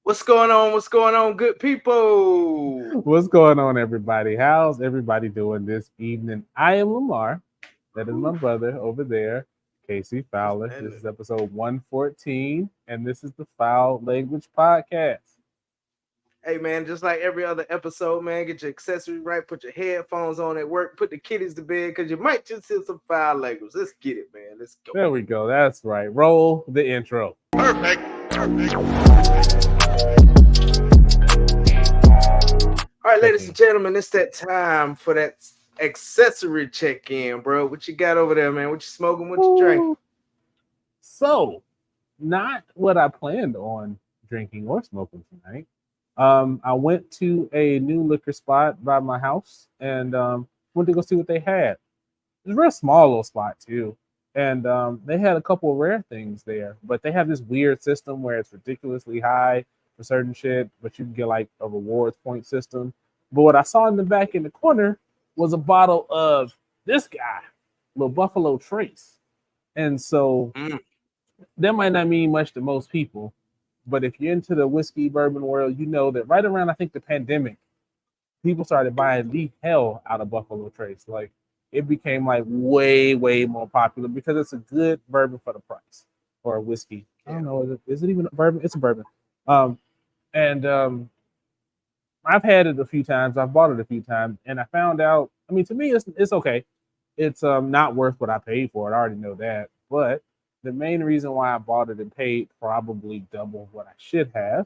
What's going on? What's going on, good people? What's going on, everybody? How's everybody doing this evening? I am Lamar. That is my Oof, brother over there, Casey what's Fowler. This happening? is episode 114, and this is the Foul Language Podcast. Hey man, just like every other episode, man, get your accessories right, put your headphones on at work, put the kiddies to bed, because you might just hear some foul language. Let's get it, man. Let's go. There we go. That's right. Roll the intro. Perfect. Perfect. All right, Check ladies in. and gentlemen, it's that time for that accessory check-in, bro. What you got over there, man? What you smoking? What you drinking? Woo. So, not what I planned on drinking or smoking tonight. I went to a new liquor spot by my house and went to go see what they had. It's a real small little spot too, and they had a couple of rare things there. But they have this weird system where it's ridiculously high for certain shit, but you can get like a rewards point system. But what I saw in the back in the corner was a bottle of this guy, little Buffalo Trace, and so Mm. that might not mean much to most people. But if you're into the whiskey bourbon world, you know that right around I think the pandemic, people started buying the hell out of Buffalo Trace. Like it became like way more popular because it's a good bourbon for the price or a whiskey. I Yeah. don't know. Is it even a bourbon? It's a bourbon. Um, and I've had it a few times. I've bought it a few times, and I found out. I mean, to me, it's okay. It's not worth what I paid for it. I already know that. But the main reason why I bought it and paid probably double what I should have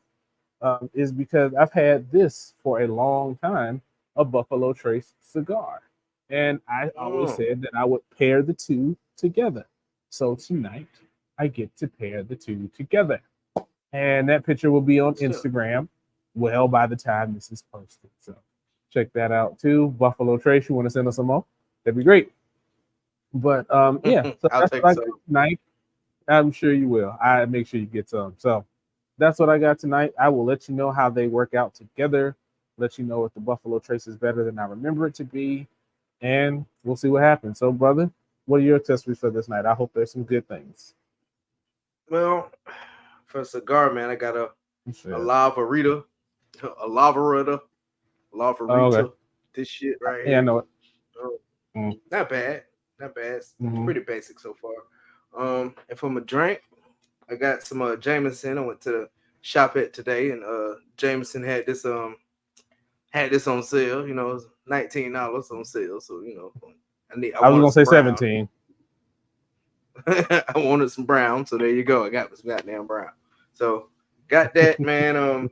is because I've had this for a long time, a Buffalo Trace cigar. And I always Mm. said that I would pair the two together. So tonight, I get to pair the two together. And that picture will be on Sure. Instagram well by the time this is posted. So check that out too. Buffalo Trace, you want to send us some more? That'd be great. But yeah, so I'll that's take what I got some. tonight. I'm sure you will. I make sure you get some. So that's what I got tonight. I will let you know how they work out together. Let you know if the Buffalo Trace is better than I remember it to be, and we'll see what happens. So, brother, what are your accessories for this night? I hope there's some good things. Well, for a cigar, man, I got You a said, lavarita, a lavarita, oh, okay. lavarita. This shit right Yeah, I here. know it. Oh, Mm-hmm. not bad, not bad. It's Mm-hmm. pretty basic so far. And for my drink, I got some Jameson. I went to the shop at today, and Jameson had this on sale. You know, it was $19 on sale. So I I was wanted gonna some say brown. 17. I wanted some brown, so there you go. I got some goddamn brown. So got that, man.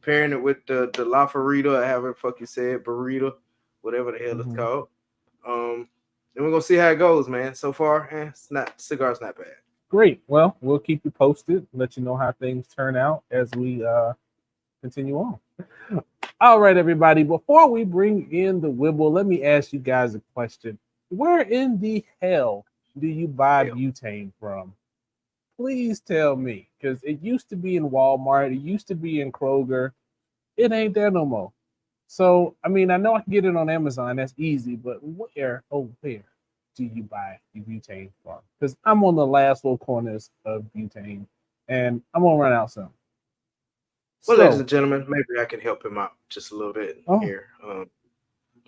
Pairing it with the La Farita, however the fuck you say it, burrito, whatever the hell it's Mm-hmm. called. Um, then we're gonna see how it goes, man. So far, it's not cigar's not bad. Great. Well, we'll keep you posted. Let you know how things turn out as we continue on. All right, everybody. Before we bring in the Wibble, let me ask you guys a question. Where in the hell do you buy Hell, butane from? Please tell me, because it used to be in Walmart, it used to be in Kroger. It ain't there no more. So, I mean, I know I can get it on Amazon. That's easy, but where do you buy your butane from? Because I'm on the last little corners of butane, and I'm gonna run out soon. well, ladies So, and gentlemen, maybe I can help him out just a little bit oh, here.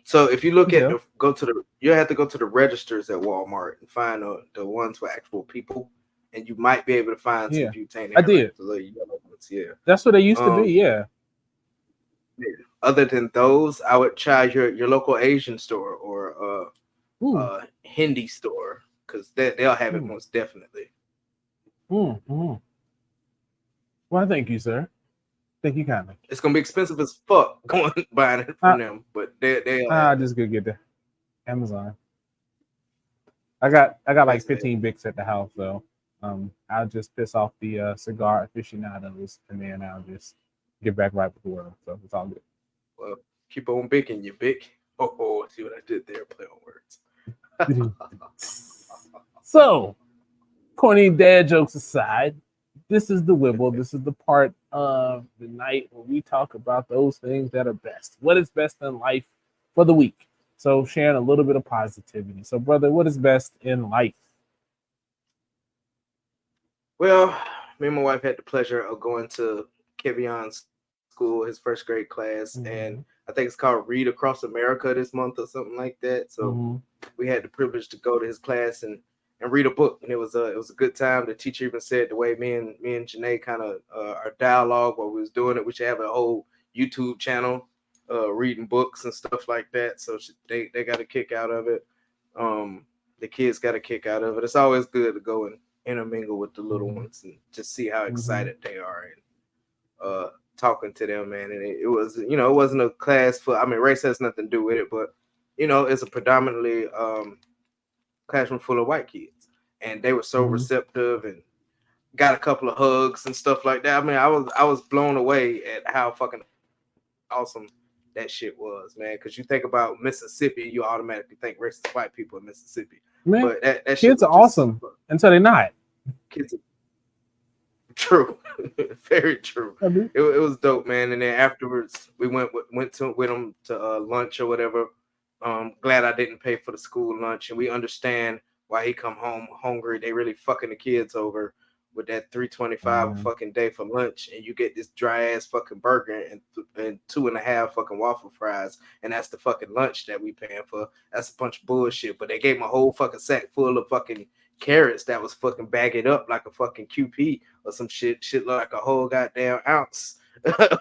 So if you look you at tell. you have to go to the registers at Walmart and find the ones for actual people, and you might be able to find some Yeah, butane. They I have like did. the little yellow ones, yeah. That's what they used to be. Um, Yeah. yeah. Other than those, I would try your local Asian store or Hmm. Hindi store because they'll have it Hmm. most definitely. Hmm. Hmm. Well, thank you, sir. Thank you kindly. It's gonna be expensive as fuck going buying it from I them, but they'll I have it. just go get the Amazon. I got like Basically, 15 Bics at the house, so I'll just piss off the cigar aficionados, and then I'll just get back right with the world. So it's all well, keep on biking, you bick. Oh, see what I did there? Play on words. good. So, corny dad jokes aside, this is the Wibble. This is the part of the night where we talk about those things that are best. What is best in life for the week? So, sharing a little bit of positivity. So, brother, what is best in life? Well, me and my wife had the pleasure of going to Kevion's school, his first grade class, and Mm-hmm. I think it's called Read Across America this month or something like that. So Mm-hmm. we had the privilege to go to his class and read a book, and it was a good time. The teacher even said the way me and Janae kind of our dialogue while we was doing it, we should have a whole YouTube channel, reading books and stuff like that. So they got a kick out of it. The kids got a kick out of it. It's always good to go and intermingle with the little Mm-hmm. ones and just see how Mm-hmm. excited they are and talking to them, man. And it was, it wasn't a class for. I mean, race has nothing to do with it, but it's a predominantly classroom full of white kids, and they were so Mm-hmm. receptive and got a couple of hugs and stuff like that. I mean, I was blown away at how fucking awesome that shit was, man. Because you think about Mississippi, you automatically think racist white people in Mississippi, but Man, that shit was kids are just awesome until they're not. kids. True, very true. I mean, It was dope, man. And then afterwards, we went with them to lunch or whatever. Glad I didn't pay for the school lunch, and we understand why he come home hungry. They really fucking the kids over with that 325 a man. fucking day for lunch, and you get this dry ass fucking burger and two and a half fucking waffle fries, and that's the fucking lunch that we paying for. That's a bunch of bullshit. But they gave him a whole fucking sack full of fucking carrots that was fucking bagged up like a fucking QP or some shit like a whole goddamn ounce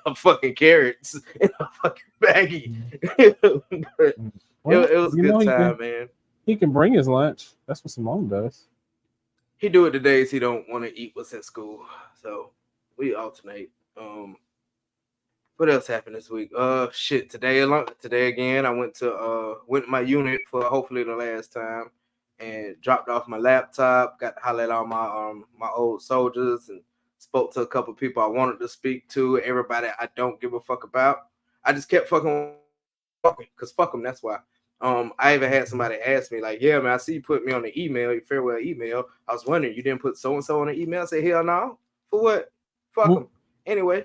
of fucking carrots in a fucking baggie. But Mm. it, Well, it was a you know good time, man. he can bring his lunch. That's what Simone does. He do it the days he don't want to eat what's in school, so we alternate. What else happened this week? Shit. Today again, I went to my unit for hopefully the last time, and dropped off my laptop. Got to highlight all my old soldiers and spoke to a couple people I wanted to speak to. Everybody I don't give a fuck about. I just kept fucking walking because fuck them. That's why. I even had somebody ask me like, "Yeah, man, I see you put me on the email, your farewell email. I was wondering you didn't put so and so on the email." I said, "Hell no, for what? Fuck them." Well, Anyway,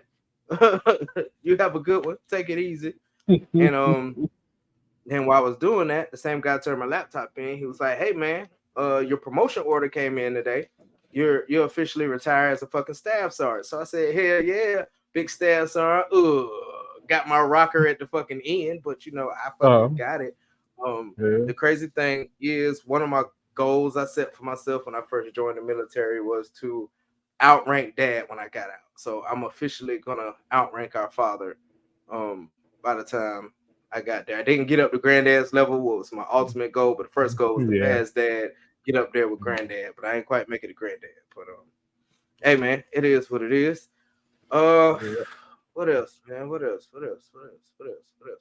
you have a good one. Take it easy. And then while I was doing that, the same guy turned my laptop in. He was like, "Hey man, your promotion order came in today. You're officially retired as a fucking staff sergeant." So I said, "Hell yeah, big staff sergeant." Got my rocker at the fucking end, but I fucking um, got it. yeah. The crazy thing is one of my goals I set for myself when I first joined the military was to outrank dad when I got out. So I'm officially gonna outrank our father by the time I got there. I didn't get up to granddad's level, what was my ultimate goal, but the first goal was to Yeah. pass dad, get up there with granddad, but I ain't quite make it to granddad. But hey man, it is what it is. Uh Yeah. what else, man? What else? What else? What else? What else? What else?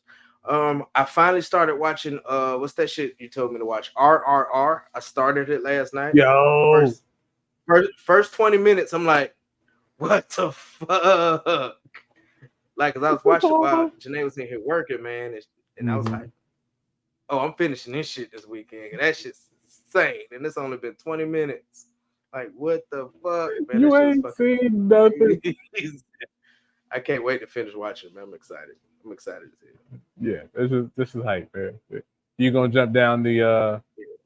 I finally started watching what's that shit you told me to watch? RRR. I started it last night. Yo. First first 20 minutes, I'm like, what the fuck? Like, cause I was watching while Janae was in here working, man, and I was Mm-hmm. like, oh, I'm finishing this shit this weekend. That shit's insane, and it's only been 20 minutes. Like, what the fuck, man? That You shit was ain't fucking seen nothing. crazy. I can't wait to finish watching, man. I'm excited. I'm excited to see it. Yeah, this is hype, man. You gonna jump down the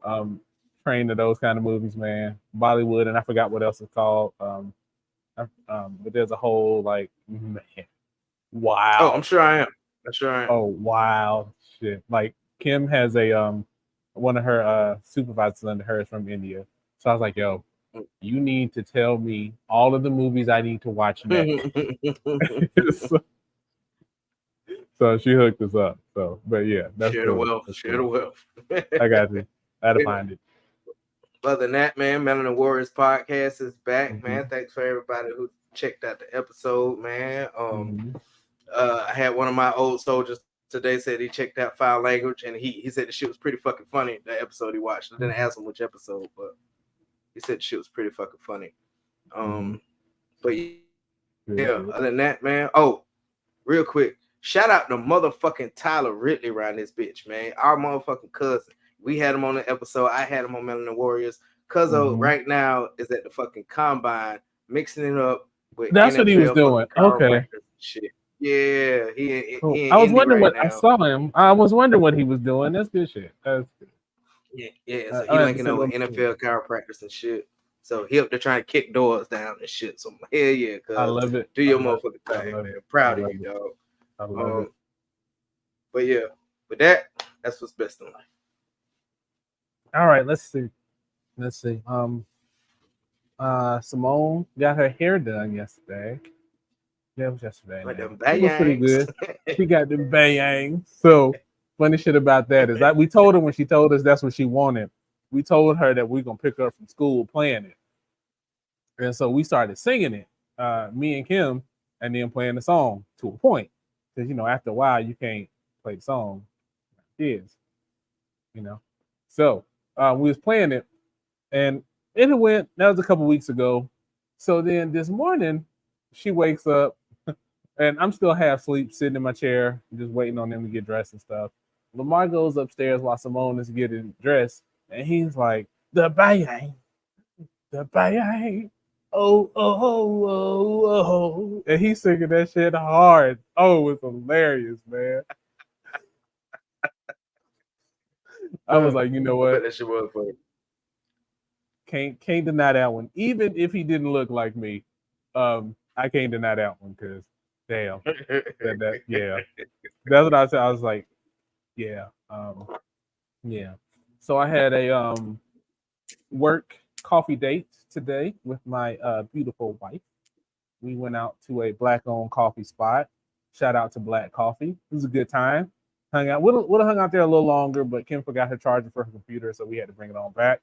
um train of those kind of movies, man. Bollywood, and I forgot what else it's called. But there's a whole like, man, Oh, I'm wow. sure I am. I'm sure I am. Oh wow, shit. Like Kim has a one of her supervisors under her is from India. So I was like, yo, you need to tell me all of the movies I need to watch next. so, so she hooked us up. So, but yeah, that's Share the cool. wealth. That's Share the cool. wealth. I got you. I had to find it. Other than that, man, Melanin Warriors podcast is back, man. Mm-hmm. Thanks for everybody who checked out the episode, man. Mm-hmm. I had one of my old soldiers today said he checked out foul language, and he said the shit was pretty fucking funny. The episode he watched. I didn't ask him which episode, but he said the shit was pretty fucking funny. Mm-hmm. But yeah, other than that, Good, man. good. Oh, real quick, shout out to motherfucking Tyler Ridley around this bitch, man. Our motherfucking cousin. We had him on the episode. I had him on Melanin Warriors. Cuzzo Mm-hmm. right now is at the fucking combine, mixing it up with That's what he was NFL doing. fucking Okay, chiropractors and shit. Yeah, cool. he in I was Indy wondering right what I now. saw him. I was wondering what he was doing. That's good shit. That's good. Yeah, yeah. So I he have to linking send up him with a message. NFL chiropractors and shit. So he up there trying to kick doors down and shit. So I'm like, hell yeah, I cuz love it. do I your love it. motherfucking I thing, love man. it. I Proud of love you, it. dog. I love it. Um, but yeah, with that, that's what's best in life. All right, let's see. Let's see. Simone got her hair done yesterday. Yeah, it was yesterday Like now. them It was pretty bangs. good. She got them bangs. So funny shit about that is that we told her when she told us that's what she wanted. We told her that we're gonna pick her up from school playing it. And so we started singing it, me and Kim, and then playing the song to a point. Because after a while you can't play the song, kids, you know. So we was playing it, and it went. That was a couple weeks ago. So then this morning, she wakes up, and I'm still half asleep, sitting in my chair, just waiting on them to get dressed and stuff. Lamar goes upstairs while Simone is getting dressed, and he's like, "The bang, the bang, oh," and he's singing that shit hard. Oh, it's hilarious, man. I was like, you know I bet what? that shit was funny. Can't deny that one. Even if he didn't look like me, I can't deny that one because damn, that yeah, that's what I said. I was like, yeah, yeah. So I had a work coffee date today with my beautiful wife. We went out to a black-owned coffee spot. Shout out to Black Coffee. It was a good time. Hung out. Would have hung out there a little longer, but Kim forgot her charger for her computer, so we had to bring it on back.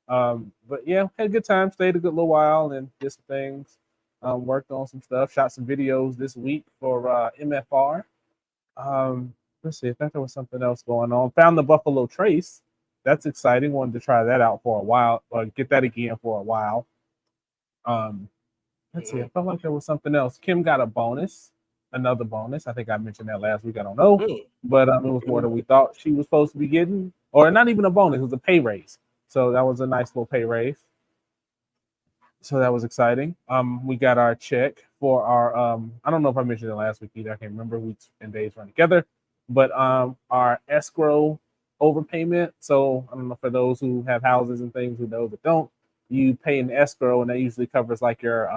But yeah, had a good time. Stayed a good little while and did some things. Worked on some stuff. Shot some videos this week for MFR. Um, let's see. I thought there was something else going on. Found the Buffalo Trace. That's exciting. Wanted to try that out for a while, or get that again for a while. Um, let's see. I Mhm. felt like there was something else. Kim got a bonus, another bonus. I think I mentioned that last week. I don't know, Mm, but it was more than we thought she was supposed to be getting, or not even a bonus. It was a pay raise. So that was a nice little pay raise. So that was exciting. We got our check for our I don't know if I mentioned it last week either. I can't remember. Weeks and days run together, but our escrow overpayment. So I don't know, for those who have houses and things who know but don't, you pay an escrow, and that usually covers like your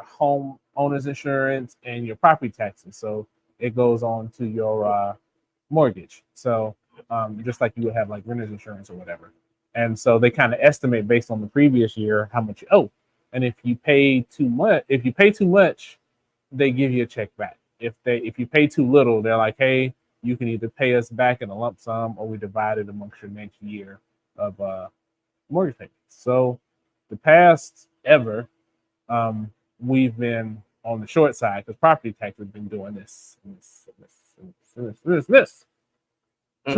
home owner's insurance and your property taxes. So it goes on to your mortgage. So just like you would have like renter's insurance or whatever. And so they kind of estimate based on the previous year how much you owe. And if you pay too much, they give you a check back. If you pay too little, they're like, hey, you can either pay us back in a lump sum or we divide it amongst your next year of mortgage payments. So the past ever, we've been on the short side because property tax has been doing this. So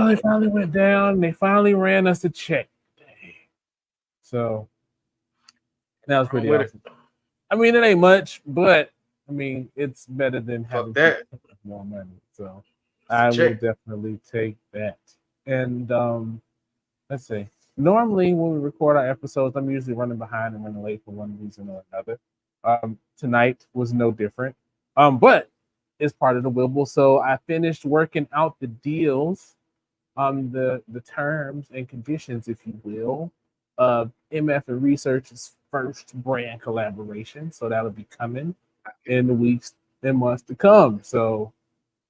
they mm, finally went down. And they finally ran us a check today. So that was wrong pretty with it. awesome. I mean, it ain't much, but I mean, it's better than Fuck having to that. pay more money. So It's a I will check. definitely take that. And let's see. Normally, when we record our episodes, I'm usually running behind and running late for one reason or another. Tonight was no different. But it's part of the Wibble. So I finished working out the deals, the terms and conditions, if you will, of MF and Research's first brand collaboration. So that'll be coming in the weeks and months to come. So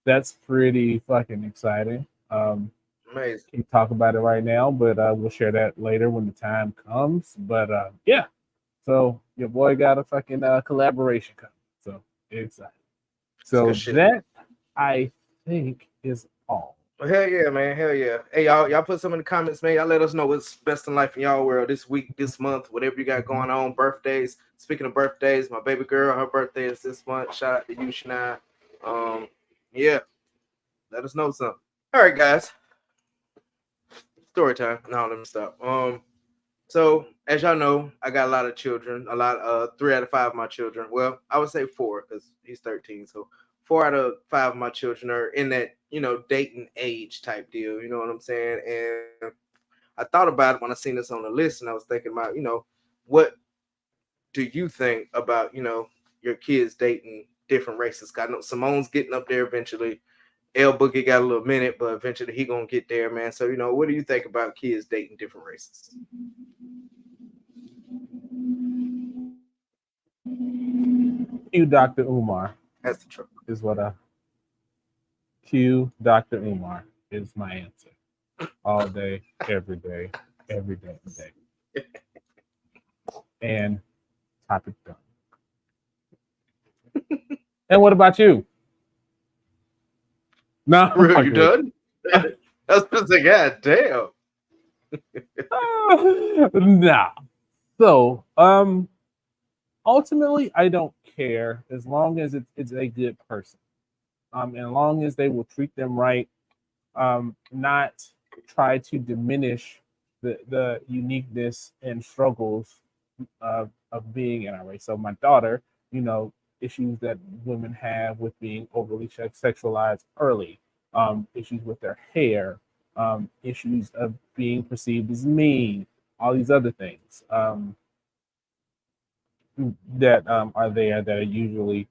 that's pretty fucking exciting. Amazing. Can't talk about it right now, but we'll share that later when the time comes. But yeah, so your boy got a fucking collaboration coming. So excited. It's good So shit. that I think is all. Well, hell yeah, man. Hell yeah. Hey, y'all put some in the comments, man. Y'all let us know what's best in life in y'all world this week, this month, whatever you got Mhm. going on. Birthdays. Speaking of birthdays, my baby girl, her birthday is this month. Shout out to you, Shania. Yeah, let us know something. All right, guys. Story time. No, let me stop. So as y'all know, I got a lot of children. A lot. 3 out of 5 of my children. Well, I would say 4 because he's 13. So 4 out of 5 of my children are in that dating age type deal. You know what I'm saying? And I thought about it when I seen this on the list, and I was thinking about what do you think about your kids dating different races? 'Cause I know Simone's getting up there eventually. L Boogie got a little minute, but eventually he gonna get there, man. So what do you think about kids dating different races? Q Dr. Umar That's the truth. is what I Q Dr. Umar is my answer. All day, every day, every day, every day. And topic done. And what about you? No, For real, I'm you good. done? That's just like, God damn. Nah. So, ultimately, I don't care as long as it's a good person. And as long as they will treat them right, not try to diminish the uniqueness and struggles of being in our race. So my daughter, you know, issues that women have with being overly sexualized early, issues with their hair, issues of being perceived as mean, all these other things that are there that are usually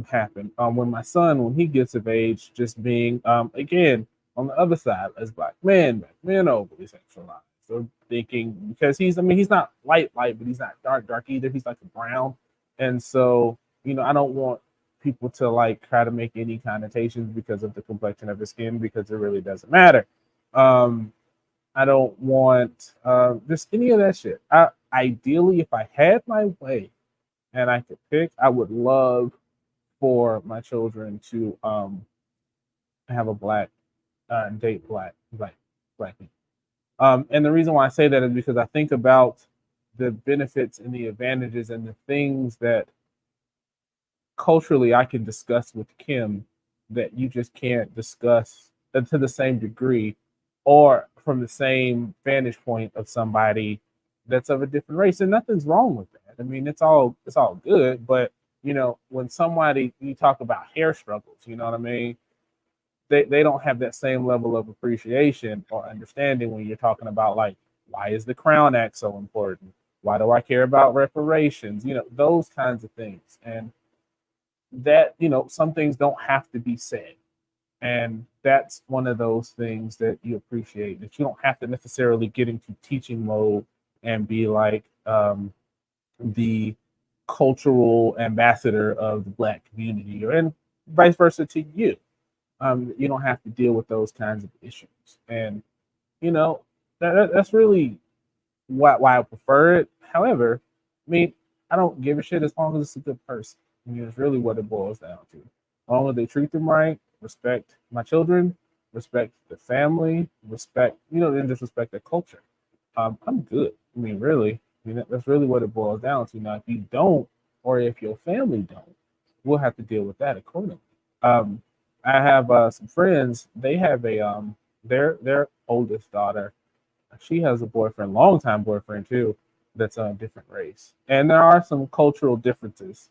happen. When my son, when he gets of age, just being again on the other side as black men overly sexualized. So thinking because I mean, he's not light, but he's not dark either. He's like a brown, and so I don't want people to like try to make any connotations because of the complexion of his skin because it really doesn't matter. Um, I don't want just any of that shit. Ideally, if I had my way and I could pick, I would love for my children to have a black date black people. And the reason why I say that is because I think about the benefits and the advantages and the things that culturally I can discuss with Kim that you just can't discuss to the same degree or from the same vantage point of somebody that's of a different race. And nothing's wrong with that. I mean, it's all good, but when somebody you talk about hair struggles, you know what I mean? They don't have that same level of appreciation or understanding when you're talking about like why is the Crown Act so important? Why do I care about reparations? Those kinds of things. And that some things don't have to be said, and that's one of those things that you appreciate, that you don't have to necessarily get into teaching mode and be like the cultural ambassador of the black community, or and vice versa to you. You don't have to deal with those kinds of issues, and you know that's really why I prefer it. However, I mean, I don't give a shit as long as it's a good person. I mean, it's really what it boils down to. As long as they treat them right, respect my children, respect the family, respect, and just respect their culture. I'm good. I mean, really, that's really what it boils down to. Now, if you don't, or if your family don't, we'll have to deal with that accordingly. Um, I have some friends. They have their oldest daughter, she has a boyfriend, longtime boyfriend too, that's a different race. And there are some cultural differences.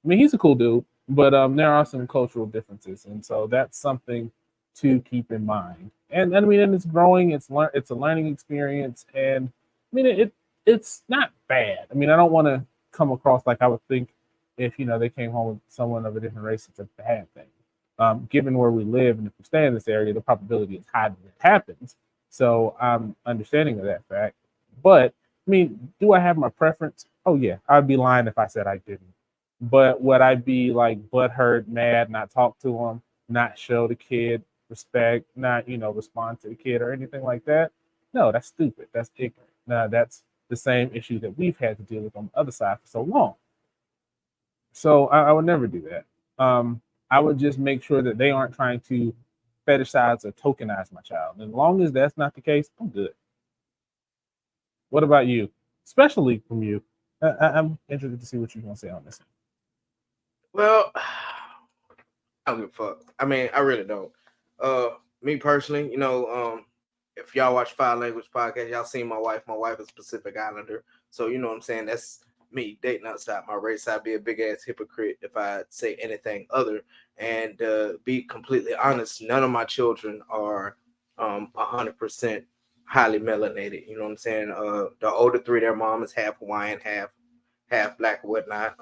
I mean, he's a cool dude, but there are some cultural differences, and so that's something to keep in mind. And I mean, and it's growing. It's a learning experience, and I mean, it's not bad. I mean, I don't want to come across like I would think if they came home with someone of a different race, it's a bad thing. Given where we live and if we stay in this area, the probability is high that it happens. So I'm understanding of that fact. But I mean, do I have my preference? Oh yeah, I'd be lying if I said I didn't. But would I be like butthurt, mad, not talk to him, not show the kid respect, not respond to the kid or anything like that? No, that's stupid. That's ignorant. Now that's the same issue that we've had to deal with on the other side for so long. So I would never do that. I would just make sure that they aren't trying to fetishize or tokenize my child. And as long as that's not the case, I'm good. What about you? Especially from you. I'm interested to see what you're going to say on this. Well, I don't give a fuck. I mean, I really don't. Uh, Me personally, if y'all watch Five Language Podcast, y'all seen my wife. My wife is Pacific Islander, so you know what I'm saying. That's me dating outside my race. I'd be a big ass hypocrite if I say anything other. And be completely honest, none of my children are 100% highly melanated. You know what I'm saying? The older three, their mom is half Hawaiian, half black or whatnot.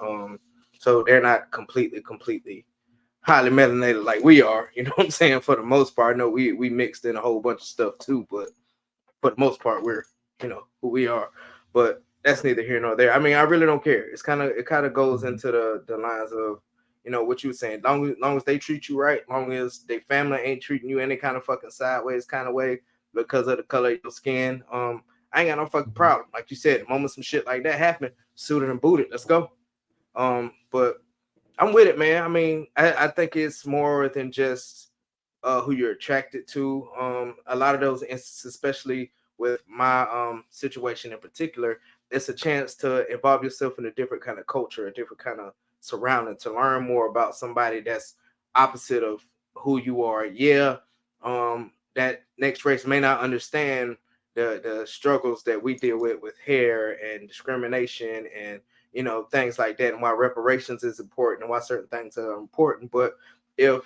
So they're not completely highly melanated like we are. You know what I'm saying? For the most part, I know we mixed in a whole bunch of stuff too, but for the most part, we're who we are. But that's neither here nor there. I mean, I really don't care. It kind of goes Mhm. into the lines of, what you were saying. Long as they treat you right, long as their family ain't treating you any kind of fucking sideways kind of way because of the color of your skin. I ain't got no fucking Mhm. problem. Like you said, the moment some shit like that happen, suited and booted, let's go. But I'm with it, man. I mean, I think it's more than just who you're attracted to. A lot of those instances, especially with my situation in particular, it's a chance to involve yourself in a different kind of culture, a different kind of surrounding, to learn more about somebody that's opposite of who you are. Yeah, that next race may not understand the struggles that we deal with hair and discrimination and things like that, and why reparations is important and why certain things are important. But if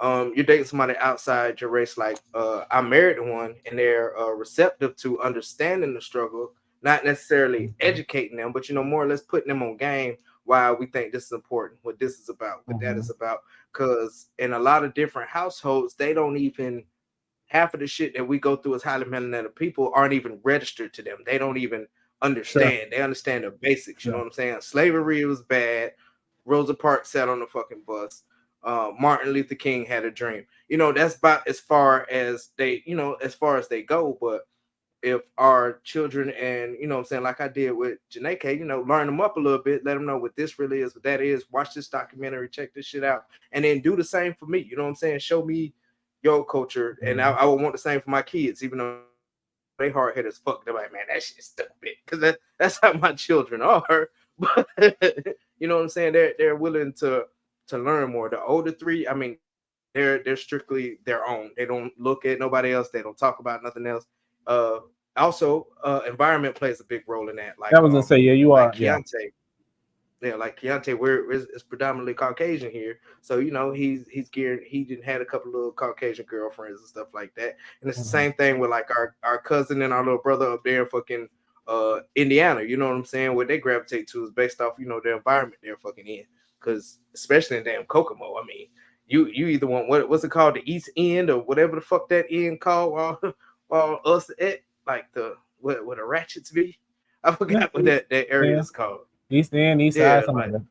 you're dating somebody outside your race, like I'm married to one, and they're receptive to understanding the struggle, not necessarily Mhm. educating them, but more or less putting them on game why we think this is important, what this is about, what that is Mhm. about. Because in a lot of different households, they don't even, half of the shit that we go through as highly melanated people aren't even registered to them. They don't even Sure. understand. They understand the basics. You know Yeah. what I'm saying? Slavery was bad. Rosa Parks sat on the fucking bus. Martin Luther King had a dream. That's about as far as they, as far as they go. But if our children, and what I'm saying, like I did with Janae, learn them up a little bit, let them know what this really is, what that is, watch this documentary, check this shit out, and then do the same for me. You know what I'm saying? Show me your culture, and I, Mhm. I would want the same for my kids, even though they hard headed as fuck. They're like, man, that shit's stupid, because that's how my children are. But you know what I'm saying? They're willing to learn more. The older three, I mean, they're strictly their own. They don't look at nobody else. They don't talk about nothing else. Uh, Also, environment plays a big role in that. I was gonna say, yeah, you Like are. Yeah. Keontae, yeah, like Keontae, we're is predominantly Caucasian here, so he's geared. He didn't had a couple of Caucasian girlfriends and stuff like that, and it's the Mhm. same thing with like our cousin and our little brother up there in fucking Indiana. You know what I'm saying? What they gravitate to is based off the environment they're fucking in, because especially in damn Kokomo, I mean, you either want what's it called, the East End or whatever the fuck that end called, while us at like the where the ratchets be. I Yeah. forgot what that area Yeah. is called. East End, East Side, Yeah, something like like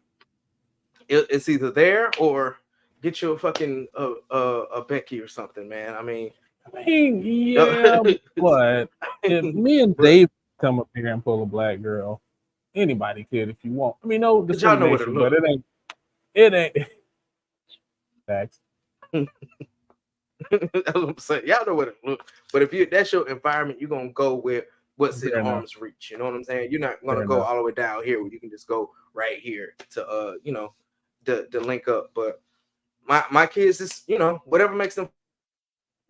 that. it's either there or get you a fucking a Becky or something, man. I mean, I mean, yeah, it's, but if me and but Dave come up here and pull a black girl, anybody could if you want. I mean, no y'all know what it discrimination, but look. it ain't facts. That's what I'm saying. Y'all know what it look. But if that's your environment, you're gonna go with what's in Fair enough. arm's reach. You know what I'm saying? You're not gonna Fair go enough. all the way down here where you can just go right here to to link up. But my kids is whatever makes them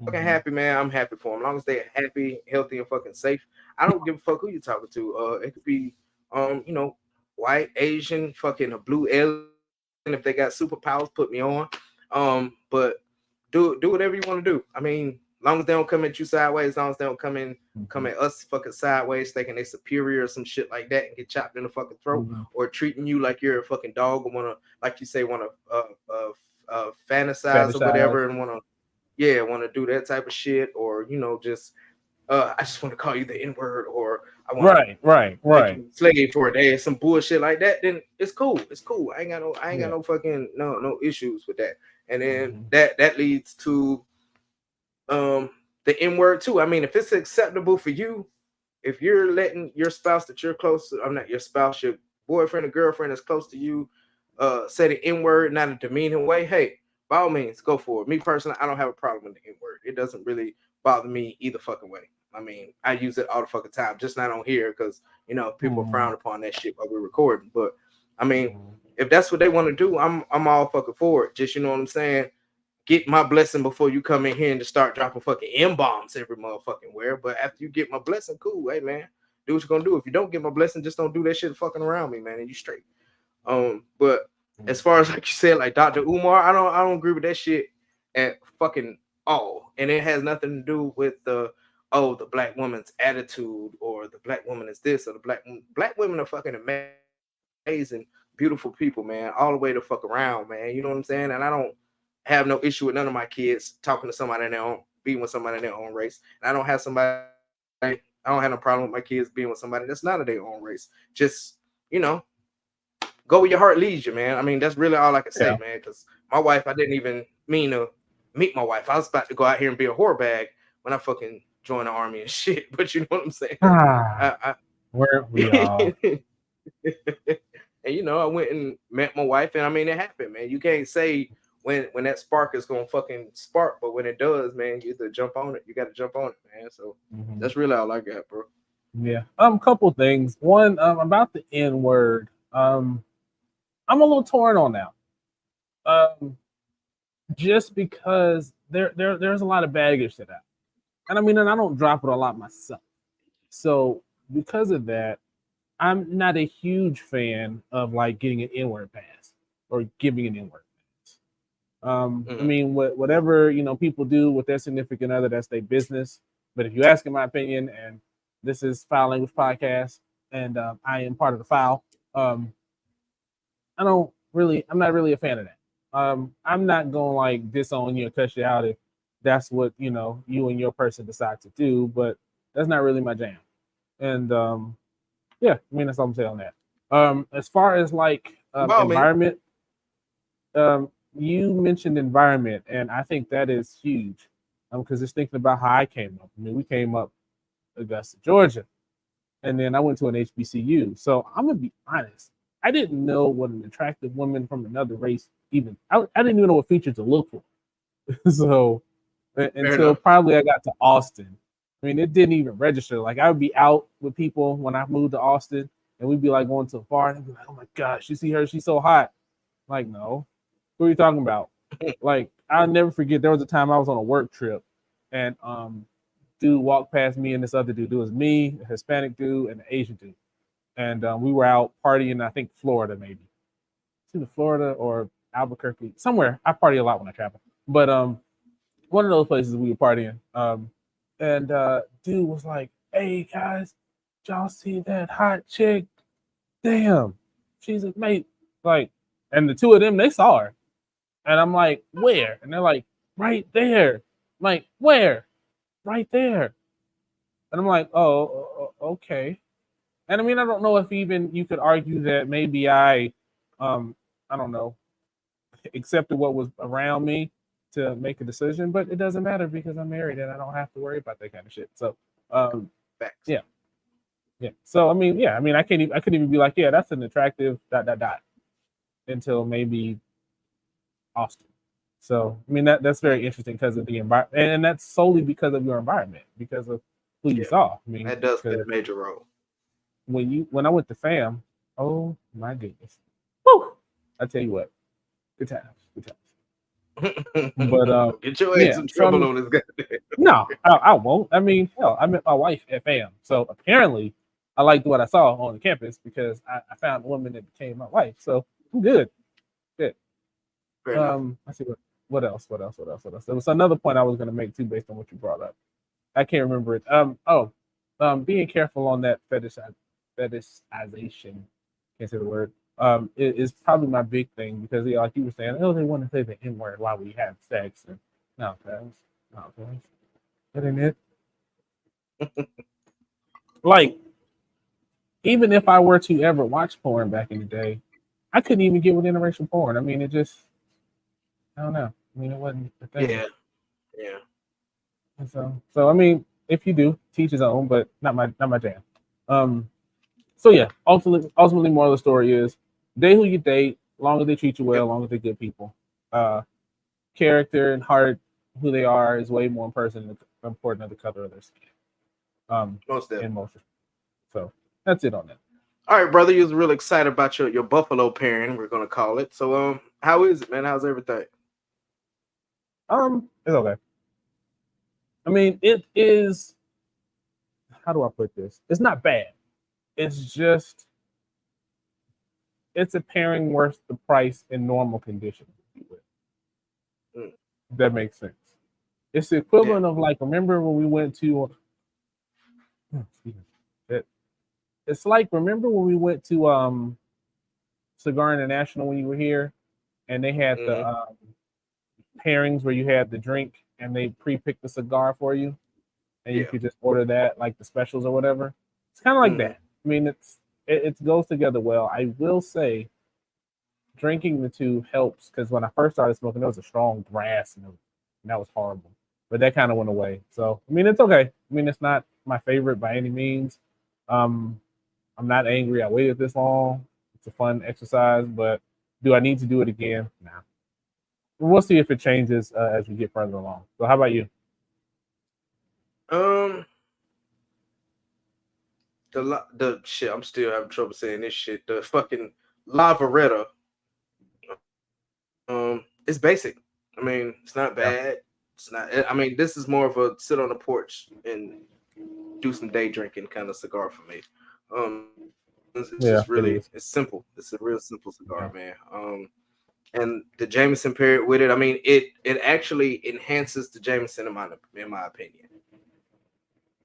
fucking Hmm. happy, man. I'm happy for them. As long as they're happy, healthy, and fucking safe. I don't give a fuck who you're talking to. It could be white, Asian, fucking a blue alien. If they got superpowers, put me on. But do whatever you want to do. I mean, long as they don't come at you sideways, as long as they don't come Hmm. at us fucking sideways, thinking they superior or some shit like that, and get chopped in the fucking throat, Hmm. or treating you like you're a fucking dog, or wanna, like you say, wanna fantasize or Fetishize. whatever, and want to do that type of shit, or just I just want to call you the N word, or I want to Right, right, make right. you slave for a day, some bullshit like that, then it's cool. It's cool. I ain't got Yeah. no fucking no issues with that. And then Hmm. that leads to um the N word too. I mean, if it's acceptable for you, if you're letting your spouse that you're close to, I'm not your spouse, your boyfriend or girlfriend that's close to you, say the N word, not a demeaning way, hey, by all means, go for it. Me personally, I don't have a problem with the N word. It doesn't really bother me either fucking way. I mean, I use it all the fucking time, just not on here because people Hmm. frown upon that shit while we're recording. But I mean, Hmm. if that's what they want to do, I'm all fucking for it. Just what I'm saying, get my blessing before you come in here and just start dropping fucking M bombs every motherfucking where. But after you get my blessing, cool. Hey man, do what you're gonna do. If you don't get my blessing, just don't do that shit fucking around me, man, and you straight. But as far as like you said, like Dr. Umar, I don't agree with that shit at fucking all. And it has nothing to do with the black woman's attitude, or the black woman is this, or the black women are fucking amazing, beautiful people, man, all the way to fuck around, man. You know what I'm saying? And I don't have no issue with none of my kids talking to somebody in their own, being with somebody in their own race. And I don't have somebody I don't have no problem with my kids being with somebody that's not of their own race. Just, you know, go where your heart leads you, man. I mean, that's really all I can say, Yeah. man. Because my wife, I didn't even mean to meet my wife. I was about to go out here and be a whore bag when I fucking joined the army and shit. But you know what I'm saying? Ah, I weren't we all? and I went and met my wife, and I mean, it happened, man. You can't say when that spark is gonna fucking spark, but when it does, man, you either jump on it. You got to jump on it, man. So Mhm. that's really all I got, bro. Yeah. Couple things. One, about the N word. I'm a little torn on that. Just because there's a lot of baggage to that, and I mean, and I don't drop it a lot myself. So because of that, I'm not a huge fan of like getting an N-word pass or giving an N-word pass. I Mm, mean, whatever people do with their significant other, that's their business. But if you ask in my opinion, and this is Foul Language Podcast, and I am part of the file, um, I'm not really a fan of that. I'm not gonna like disown you and cuss you out if that's what you and your person decide to do, but that's not really my jam. And yeah, I mean that's all I'm saying on that. As far as like ball man. environment, you mentioned environment, and I think that is huge. Because just thinking about how I came up. I mean, we came up Augusta, Georgia, and then I went to an HBCU. So I'm gonna be honest. I didn't know what an attractive woman from another race even. I didn't even know what features to look for. So Fair until enough. probably I got to Austin. I mean, it didn't even register. Like I would be out with people when I moved to Austin, and we'd be like going to a bar, and they'd be like, "Oh my gosh, you see her? She's so hot." Like, no, who are you talking about? Like, I'll never forget. There was a time I was on a work trip, and dude walked past me and this other dude. It was me, a Hispanic dude, and an Asian dude, and we were out partying. I think Florida, maybe. It's either Florida or Albuquerque, somewhere. I party a lot when I travel, but one of those places we were partying. And dude was like, "Hey guys, y'all see that hot chick? Damn, she's a mate." Like, and the two of them, they saw her, and I'm like, "Where?" And they're like, "Right there." I'm like, "Where?" "Right there." And I'm like, "Oh, okay." And I mean, I don't know if even you could argue that maybe um, I don't know, accepted what was around me to make a decision, but it doesn't matter because I'm married and I don't have to worry about that kind of shit. So, Facts. yeah, yeah. So I mean, yeah, I mean, I couldn't even be like, yeah, that's an attractive dot until maybe Austin. So I mean, that's Mm, very interesting because of the environment, and that's solely because of your environment, because of who you yeah, saw. I mean, that does play because a major role. when I went to fam, oh my goodness, whew, I tell you what, good times, good times. But Get your ass yeah. in So I trouble mean, on this goddamn. no, I won't. I mean, hell, I met my wife at fam, so apparently I liked what I saw on the campus because I found a woman that became my wife. So I'm good. Good. Fair enough. I see what else? What else? What else? What else? There was another point I was going to make too, based on what you brought up. I can't remember it. Being careful on that fetishization. Can't say the word. Is probably my big thing because like you were saying, oh, they want to say the N word while we have sex, and no, guys, no, guys, that ain't it. Like, even if I were to ever watch porn back in the day, I couldn't even get with interracial porn. I mean, it just, I don't know. I mean, it wasn't the thing. Yeah, yeah. And so I mean, if you do, teach his own, but not my jam. Um, so yeah, ultimately, moral of the story is date who you date, long as they treat you Yep. well, long as they're good people. Uh, Character and heart, who they are, is way more important than the color of their skin. Most In definitely. most. So that's it on that. All right, brother. You was real excited about your buffalo pairing. We're gonna call it. So how is it, man? How's everything? It's okay. I mean, it is. How do I put this? It's not bad. It's just it's a pairing worth the price in normal conditions. Mm, If that makes sense. It's the yeah. equivalent of like remember when we went to. It, it's like remember when we went to Cigar International when you were here, and they had the Hmm. pairings where you had the drink and they pre-picked the cigar for you. and you Yeah. could just order that like the specials or whatever. It's kind of like Mm-hmm. that. I mean, it goes together well. I will say drinking the two helps because when I first started smoking, there was a strong grass note, and that was horrible. But that kind of went away. So I mean, it's okay. I mean, it's not my favorite by any means. Um, I'm not angry. I waited this long. It's a fun exercise, but do I need to do it again? Nah. We'll see if it changes as we get further along. So how about you? Um, the shit. I'm still having trouble saying this shit. The fucking Lavaretta. It's basic. I mean, it's not Yeah. bad. It's not. I mean, this is more of a sit on the porch and do some day drinking kind of cigar for me. It's Yeah, just it really is. it's simple. It's a real simple cigar, Yeah. man. And the Jameson paired with it. I mean, it actually enhances the Jameson in my opinion.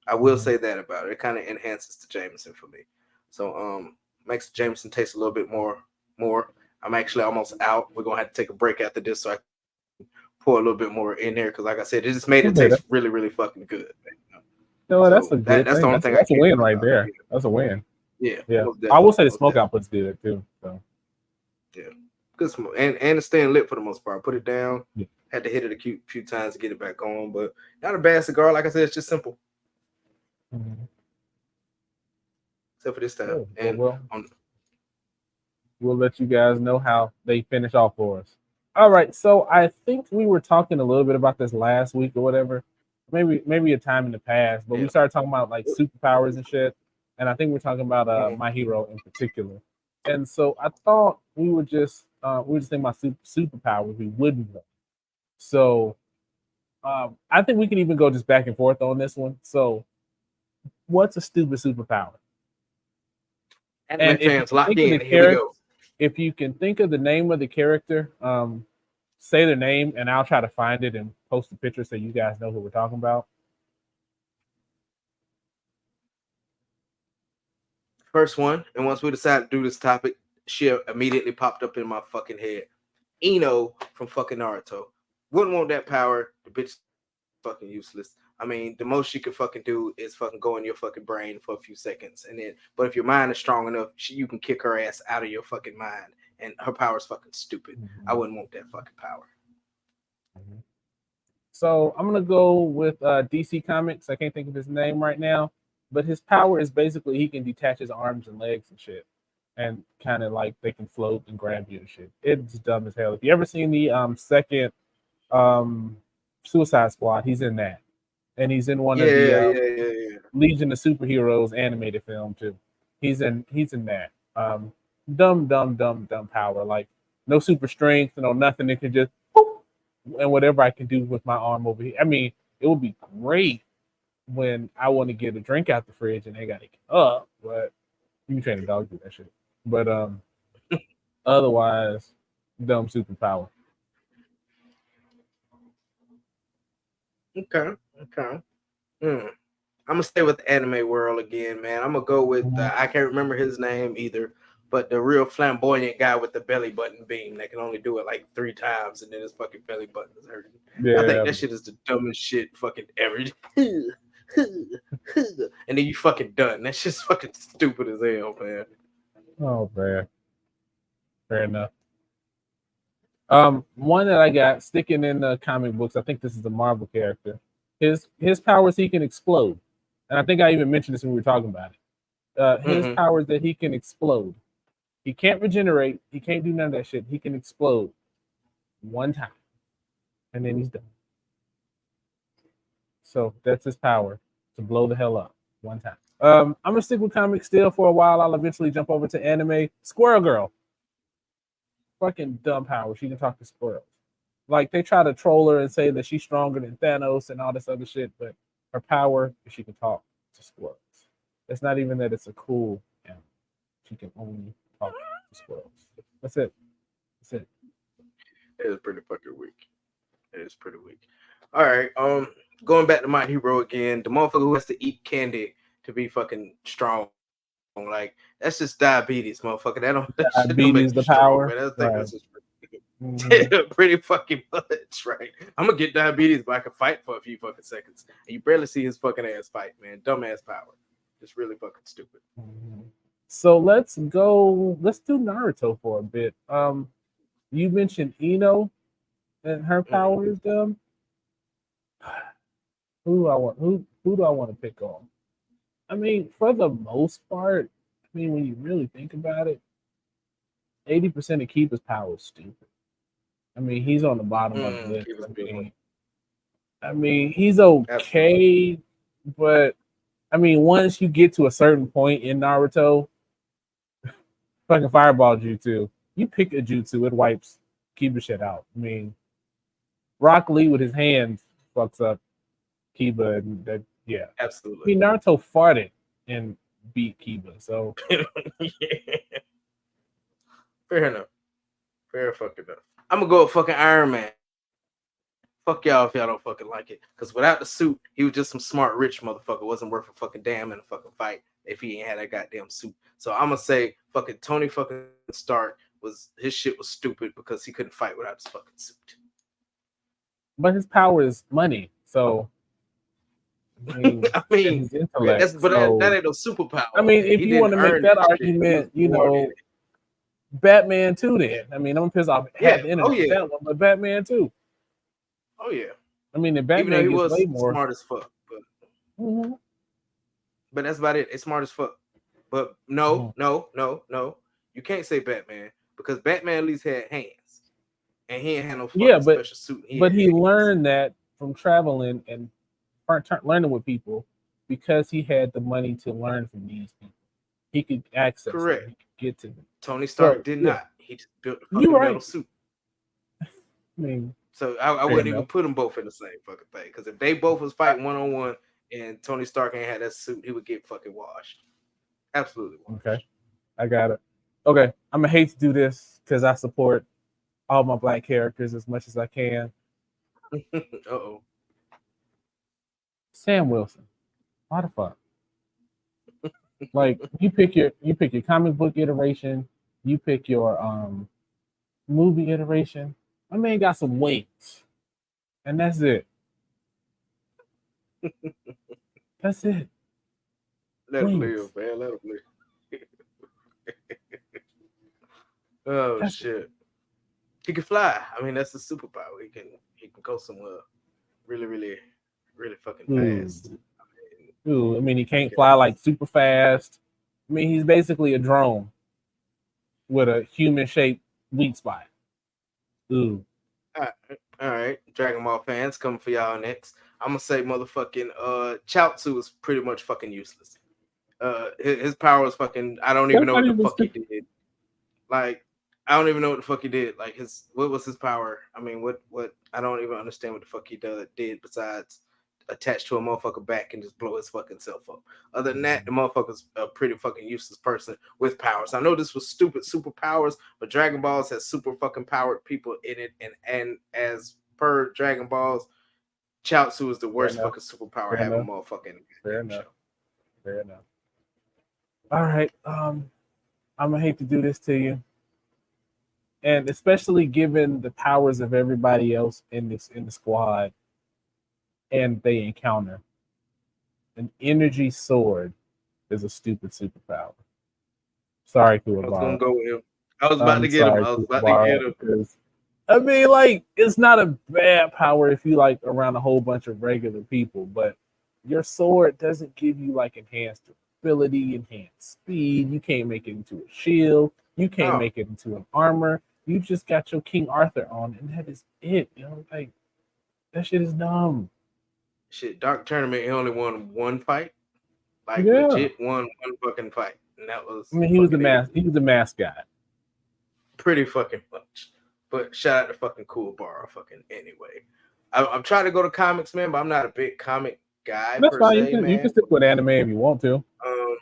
I will Mhm. say that about it. It kind of enhances the Jameson for me. So makes the Jameson taste a little bit more. I'm actually almost out. We're gonna have to take a break after this so I can pour a little bit more in there because like I said, it just made it Okay, taste really, really fucking good. Man. no, that's So a good that's the thing. only That's thing I that's a can win say right about it. there. That's a win. Yeah, yeah, Yeah, most I will definitely, say the most smoke definitely. output's good too. So Yeah, good smoke and it's staying lit for the most part. Put it down. yeah. Had to hit it a few times to get it back on, but not a bad cigar. Like I said, it's just simple, Mhm. except for this time. Cool. Well, And on we'll let you guys know how they finish off for us. All right, so I think we were talking a little bit about this last week or whatever, maybe a time in the past, but we yeah. started talking about like superpowers and shit, and I think we're talking about Mhm. my hero in particular. And so I thought we were just thinking about superpowers we wouldn't want. So I think we can even go just back and forth on this one. So what's a stupid superpower? Anime And if you fans, can lock think of the in. Here we character, go. if you can think of the name of the character, say the name, and I'll try to find it and post a picture so you guys know who we're talking about. First one, and once we decided to do this topic, she immediately popped up in my fucking head. Ino from fucking Naruto. Wouldn't want that power. The bitch is fucking useless. I mean, the most she could fucking do is fucking go in your fucking brain for a few seconds, and then. But if your mind is strong enough, you can kick her ass out of your fucking mind, and her power is fucking stupid. I Mhm, wouldn't want that fucking power. mhm. So I'm gonna go with DC Comics. I can't think of his name right now, but his power is basically he can detach his arms and legs and shit, and kind of like they can float and grab you and shit. It's dumb as hell. If you ever seen the second um, Suicide Squad, he's in that, and he's in one of the Yeah, yeah, yeah, yeah. Legion of Superheroes animated film too. He's in that. Dumb power. Like no super strength, nothing. It can just boop, and whatever I can do with my arm over here. I mean, it would be great when I want to get a drink out the fridge and they got to get up, but you can train a dog to do that shit. But otherwise, dumb superpower. Okay, okay. Hmm. I'm gonna stay with the anime world again, man. I'm gonna go with Mhm. I can't remember his name either, but the real flamboyant guy with the belly button beam that can only do it like 3 times, and then his fucking belly button is hurting. I think Yeah. that shit is the dumbest shit fucking ever. And then you fucking done. That shit's fucking stupid as hell, man. Oh man. Fair enough. One that I got sticking in the comic books. I think this is a Marvel character. His powers he can explode, and I think I even mentioned this when we were talking about it. His Mm-hmm. powers that he can explode. He can't regenerate. He can't do none of that shit. He can explode one time, and then he's done. So that's his power to blow the hell up one time. I'm gonna stick with comics still for a while. I'll eventually jump over to anime. Squirrel Girl, fucking dumb power. She can talk to squirrels. Like they try to troll her and say that she's stronger than Thanos and all this other shit, but her power is she can talk to squirrels. It's not even that it's a cool animal. She can only talk to squirrels. That's it. That's it. It is pretty fucking weak. It is pretty weak. All right. Going back to my hero again, the motherfucker who has to eat candy to be fucking strong. Like that's just diabetes, motherfucker. That shit don't make you Diabetes, the strong, man. power. I think that's Right. just Mhm. Pretty fucking much, right? I'm gonna get diabetes, but I can fight for a few fucking seconds. And you barely see his fucking ass fight, man. Dumbass power. Just really fucking stupid. Mhm. So let's go. Let's do Naruto for a bit. You mentioned Ino and her Mm. power is dumb. Who do I want? Who do I want to pick on? I mean, for the most part, I mean, when you really think about it, 80% of Kiba's power is stupid. I mean, he's on the bottom of the list. Keep us a good one. I mean, he's Absolutely. okay, but I mean, once you get to a certain point in Naruto, fucking fireball jutsu, you pick a jutsu, it wipes Kiba shit out. I mean, Rock Lee with his hands fucks up Kiba, and that yeah. I Absolutely. mean, Naruto farted and beat Kiba, so Yeah. Fair enough. Fair fucking enough. I'm gonna go with fucking Iron Man. Fuck y'all if y'all don't fucking like it. Cause without the suit, he was just some smart rich motherfucker. Wasn't worth a fucking damn in a fucking fight if he ain't had that goddamn suit. So I'm gonna say fucking Tony fucking Stark was his shit was stupid because he couldn't fight without his fucking suit. but his power is money. So I mean, I and mean, his that's intellect. that So ain't no I superpower. mean, if He you want didn't to make earn that that shit. He was argument, born in it. Batman too. Then I mean, I'm gonna piss off Yeah. half the Oh internet with yeah. that one, but Batman too. Oh yeah. I mean, if Even though Batman he gets way was more. smart as fuck, Mhm, but that's about it. It's smart as fuck. But mhm. no. You can't say Batman because Batman at least had hands, and he ain't had no Yeah, fucking special suit. He had but he hands. learned that from traveling and learning with people because he had the money to learn from these people. He could access them. Correct. He could get to them. Tony Stark So did yeah, not. He just built a you're fucking metal right. suit. I mean, So I fair wouldn't even enough. put them both in the same fucking thing. Because if they both was fighting one on one and Tony Stark ain't had that suit, he would get fucking washed. Absolutely Okay, washed. I got it. Okay, I'm gonna hate to do this because I support all my black characters as much as I can. Uh-oh. Sam Wilson, why the fuck? Like you pick your comic book iteration, you pick your movie iteration. My man got some weight, and that's it. That's it. Let him live, Wings. man. Let him live. Oh That's it. shit. He can fly. I mean, that's the superpower. He can go somewhere really, really, really fucking Ooh. fast. Ooh. I mean, he can't Yeah. fly like super fast. I mean, he's basically a drone with a human shaped weak spot. Ooh. All right, all right. Dragon Ball fans coming for y'all next. I'm gonna say motherfucking Chaozu is pretty much fucking useless. His power is fucking. I don't even That's know not what the even fuck he stu- did. Like I don't even know what the fuck he did. Like what was his power? I mean, what? I don't even understand what the fuck he did besides attach to a motherfucker back and just blow his fucking self up. Other than that, the motherfucker's a pretty fucking useless person with powers. I know this was stupid superpowers, but Dragon Balls has super fucking powered people in it, and as per Dragon Balls, Chaozu is the Fair worst enough. fucking superpower Fair having enough. motherfucking Fair goddamn enough. show. Fair enough. All right. I'm gonna hate to do this to you, and especially given the powers of everybody else in the squad, and they encounter an energy sword is a stupid superpower. Sorry, I was gonna Kuwabara. go with him. I was about to I'm get him. sorry, I was about to Kuwabara, get him. because I mean, like, it's not a bad power if you like around a whole bunch of regular people, but your sword doesn't give you like enhanced ability, enhanced speed. You can't make it into a shield. You can't Oh make it into an armor. You just got your King Arthur on, and that is it. You know, like that shit is dumb. shit, Dark Tournament. He only won one fight. Like Yeah, legit one fucking fight, and that I was mean, fucking it. he was the mascot. Pretty fucking much. But shout out to fucking Cool Bar fucking anyway. I'm trying to go to comics, man, but I'm not a big comic guy That's per fine. se, You can man. stick with anime if you want to. Um,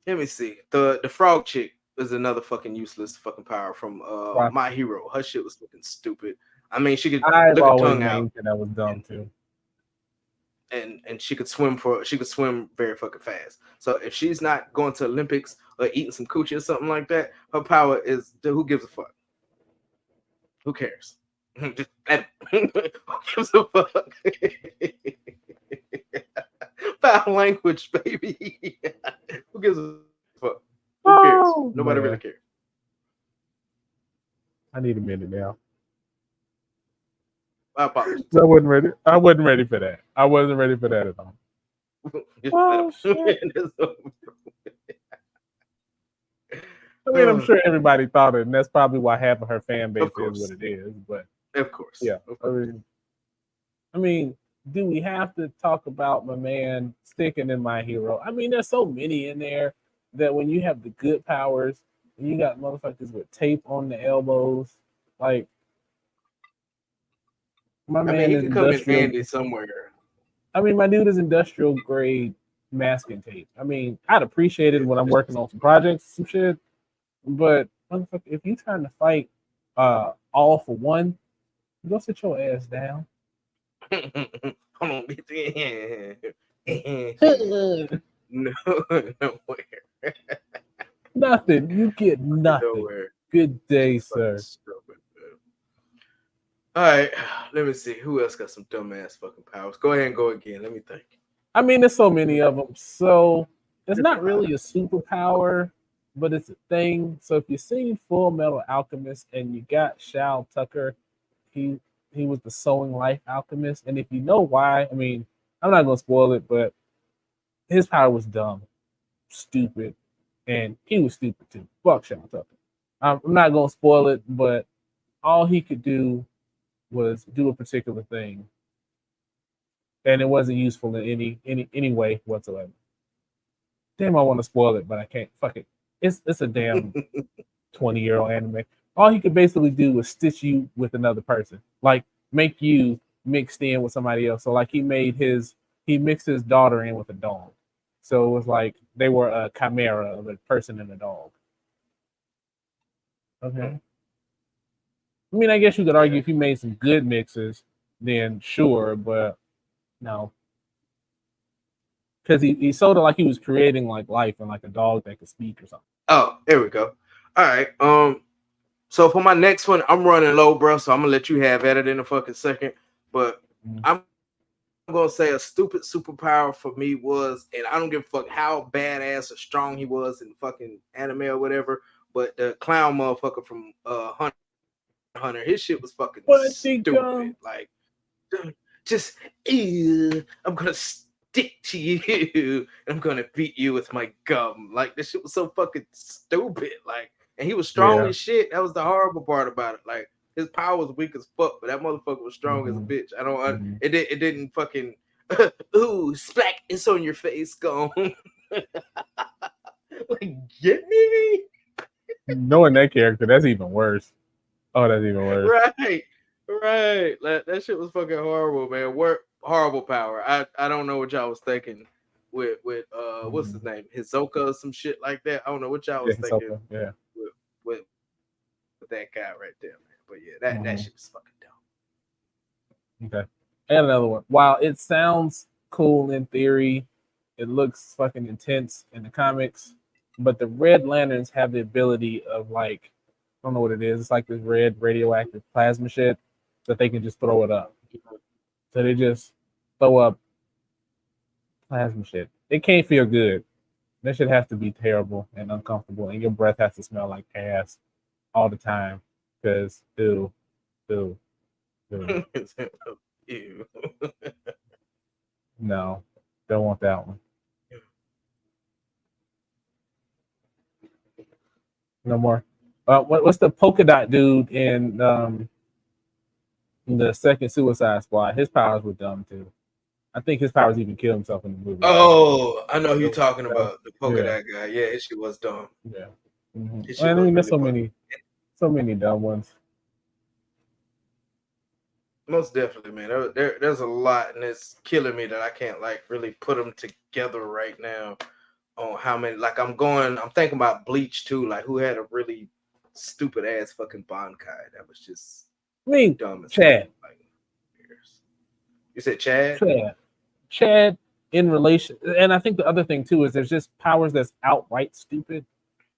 let me see. The frog chick is another fucking useless fucking power from Fine. My Hero. Her shit was fucking stupid. I mean, she could I've lick her always tongue out. maintained that was dumb too. and she could swim very fucking fast. So if she's not going to Olympics or eating some coochie or something like that, her power is who gives a fuck? Who cares? Just who gives a fuck? Foul language, baby. Who gives a fuck? Who cares? Nobody Oh really cares. man, I need a minute now. I apologize. I wasn't ready. I wasn't ready for that. I wasn't ready for that at all. Just let Oh shit! him. I mean, I'm sure everybody thought it, and that's probably why half of her fan base Of is what course, it is. But of course, yeah, of I course. mean, do we have to talk about my man sticking in my hero? I mean, there's so many in there that when you have the good powers, and you got motherfuckers with tape on the elbows, like my I mean, man he is could come in industrial. handy somewhere. I mean, my dude is industrial grade masking tape. I mean, I'd appreciate it Yeah, when I'm that's working just on some projects, some shit. But motherfucker, if you trying to fight all for one, go sit your ass down. hold on, no, nowhere, Nothing. You get nothing. nowhere. Good day, Just fucking sir. stupid. Man. All right, let me see who else got some dumbass fucking powers. Go ahead and go again. Let me think. I mean, there's so many of them. So it's not really a superpower, but it's a thing. So if you've seen Full Metal Alchemist and you got Shao Tucker, he he was the sewing life alchemist. And if you know why, I mean, I'm not gonna spoil it, but his power was dumb, stupid, and he was stupid too. Fuck Shao Tucker. I'm not gonna spoil it, but all he could do was do a particular thing, and it wasn't useful in any way whatsoever. Damn, I want to spoil it, but I can't. Fuck it. It's a damn 20-year-old anime. All he could basically do was stitch you with another person, like make you mixed in with somebody else. So like he mixed his daughter in with a dog. So it was like they were a chimera of a person and a dog. Okay. I mean, I guess you could argue Okay. if he made some good mixes, then sure, but no, because he sort of like he was creating like life and like a dog that could speak or something. Oh, there we go. All right. So for my next one, I'm running low, bro. So I'm gonna let you have at it in a fucking second. But Mm. I'm gonna say a stupid superpower for me was, and I don't give a fuck how badass or strong he was in fucking anime or whatever. But the clown motherfucker from Hunter, his shit was fucking But he stupid. Like, just I'm gonna stick to you and I'm gonna beat you with my gum. Like, this shit was so fucking stupid. Like, and he was strong Yeah. as shit. That was the horrible part about it. Like, his power was weak as fuck, but that motherfucker was strong as a Mm-hmm. bitch. I don't. Mm-hmm. It didn't fucking. Ooh, splack! It's on your face, gone. Like, get me. Knowing that character, that's even worse. Oh, that's even worse. Right, right. That shit was fucking horrible, man. Horrible power. I don't know what y'all was thinking with what's his Mm-hmm. name, Hisoka or some shit like that. I don't know what y'all Yeah, was thinking Hisoka. Yeah. with with that guy right there, man. But yeah, that Mm-hmm. shit was fucking dumb. Okay. And another one. While it sounds cool in theory, it looks fucking intense in the comics. But the Red Lanterns have the ability of like, I don't know what it is. It's like this red radioactive plasma shit that they can just throw it up. So they just throw up plasma shit. It can't feel good. That shit has to be terrible and uncomfortable, and your breath has to smell like ass all the time. Cause ew, ew, ew. Ew. No, don't want that one. No more. What's the polka dot dude in the second Suicide Squad? His powers were dumb too. I think his powers even killed himself in the movie. Oh, I know who you're So, talking about, the polka yeah, dot guy. Yeah, his shit was dumb. yeah. Mm-hmm. His I shit was mean, there's really fucking. so many dumb ones. Most definitely, man. There's a lot, and it's killing me that I can't like really put them together right now. On how many? Like, I'm thinking about Bleach too. Like, who had a really stupid ass fucking Bankai that was just I mean, dumb as fuck. Chad, Like, you said Chad? Chad, Chad in relation, and I think the other thing too is there's just powers that's outright stupid,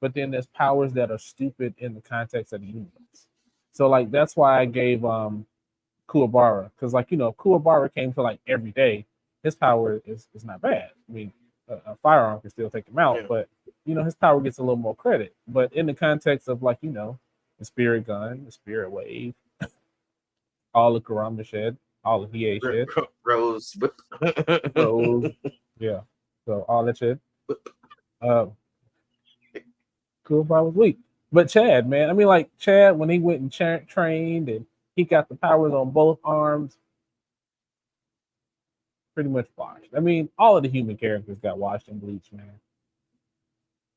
but then there's powers that are stupid in the context of the universe. So like that's why I gave Kuwabara, because like if Kuwabara came to like every day, his power is not bad. I mean, a firearm can still take him out, Yeah. but his power gets a little more credit. But in the context of like the spirit gun, the spirit wave, all the Karama shed, all the VA shed, Rose whip. Rose, yeah, so all that shit. Uh, Kuwabara was weak, but Chad, man, I mean, like Chad when he went and trained and he got the powers on both arms, pretty much washed. I mean, all of the human characters got washed in Bleach, man.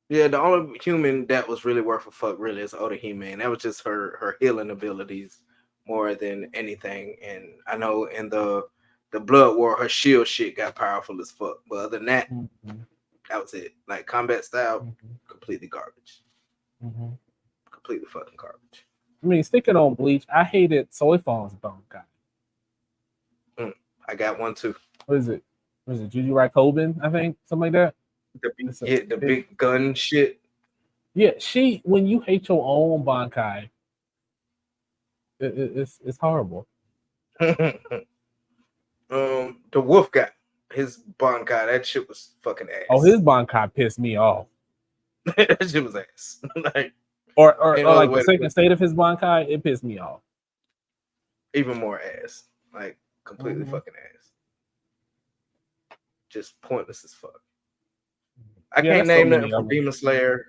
Yeah, the only human that was really worth a fuck really is Oda He-Man. That was just her healing abilities more than anything. And I know in the Blood War, her shield shit got powerful as fuck. But other than that, Mm-hmm. that was it. Like combat style, Mm-hmm. completely garbage. Mm-hmm. Completely fucking garbage. I mean, sticking on Bleach, I hated Soifon's bone guy. I got one too. What is it? What is it? Juju Raikkonen, I think, something like that. The big gun shit. Yeah, when you hate your own Bankai, it's horrible. The wolf guy, his Bankai, that shit was fucking ass. Oh, his Bankai pissed me off. That shit was ass. Like, or like the way to second put state of his Bankai, it pissed me off. even more ass. Like completely fucking ass. Just pointless as fuck. I Yeah, can't that's so name many nothing of from them. Demon Slayer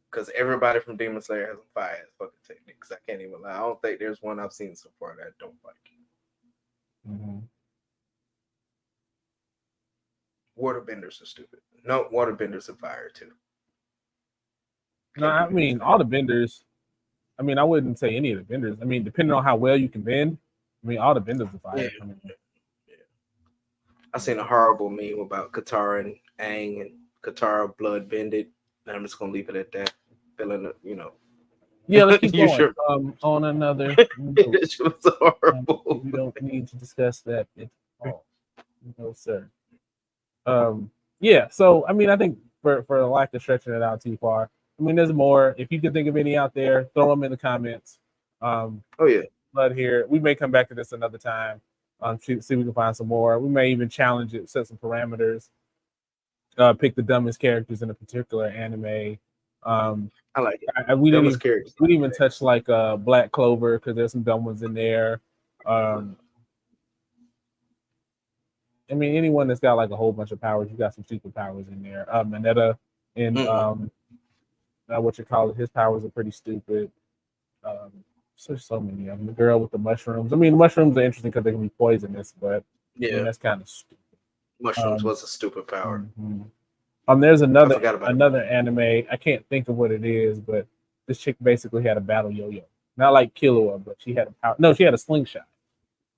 because everybody from Demon Slayer has a fire ass fucking techniques. I can't even lie. I don't think there's one I've seen so far that I don't like. Mm-hmm. Waterbenders are stupid. No, waterbenders are fire too. No, Can't I do anything mean with all the benders. I mean, I wouldn't say any of the benders. I mean, depending on how well you can bend, I mean, all the benders are that. fire. I mean, I seen a horrible meme about Katara and Aang and Katara blood bended. And I'm just gonna leave it at that. Feeling yeah, let's keep you going. sure On another note, it was horrible. we don't need to discuss that at all. No, sir. Yeah. So, I mean, I think for lack of stretching it out too far, I mean, there's more. If you can think of any out there, throw them in the comments. Oh yeah. But here we may come back to this another time. See if we can find some more. We may even challenge it, set some parameters. Pick the dumbest characters in a particular anime. I like it. We didn't Dumbest even characters. we didn't even touch like Black Clover because there's some dumb ones in there. I mean, anyone that's got like a whole bunch of powers, you got some superpowers in there. Mineta and what you call it, his powers are pretty stupid. So many of them. The girl with the mushrooms. I mean, the mushrooms are interesting because they can be poisonous, but I mean, Yeah. that's kind of stupid. Mushrooms was a stupid power. Mm-hmm. There's I another forgot about anime. I can't think of what it is, but this chick basically had a battle yo-yo. Not like Killua, but she had a power. No, she had a slingshot,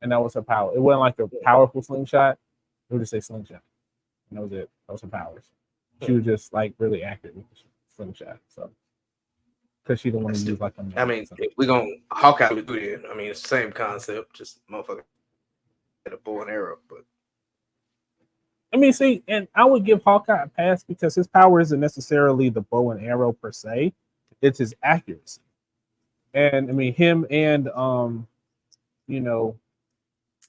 and that was her power. It wasn't like a powerful slingshot. It would just say slingshot, and that was it. That was her powers. She was just like really active with the slingshot. So because she didn't want to use like a. I mean, if we gonna Hawkeye do it. I mean, it's the same concept, just motherfucker had a bow and arrow, but I mean, see, and I would give Hawkeye a pass because his power isn't necessarily the bow and arrow per se; it's his accuracy. And I mean, him and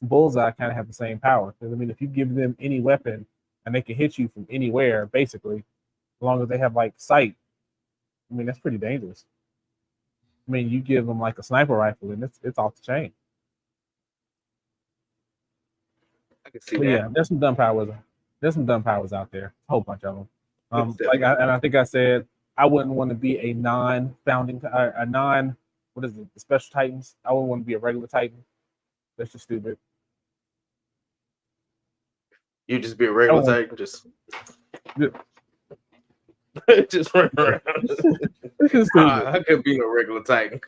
Bullseye kind of have the same power. Because I mean, if you give them any weapon and they can hit you from anywhere, basically, as long as they have like sight, I mean, that's pretty dangerous. I mean, you give them like a sniper rifle and it's off the chain. I can see But that. yeah, there's some dumb powers. There's some dumb powers out there. A whole bunch of them. Definitely. I think I said I wouldn't want to be a what is it? The Special Titans. I wouldn't want to be a regular Titan. That's just stupid. You just be a regular Titan, just just run around. I could be no regular Titan.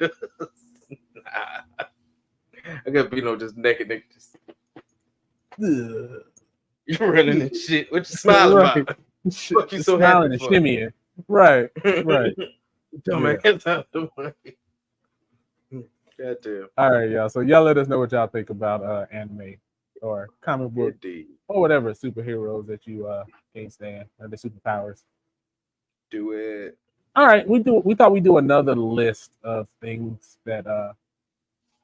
I could be no just naked nigga. Just you running and shit. What you smiling about? Fuck you so smiling happy and shimmying. Right. Dumbass out the way. Goddamn. All right, y'all. So y'all let us know what y'all think about anime or comic book Indeed. or whatever superheroes that you can't stand or the superpowers. Do it. All right, we thought we'd do another list of things that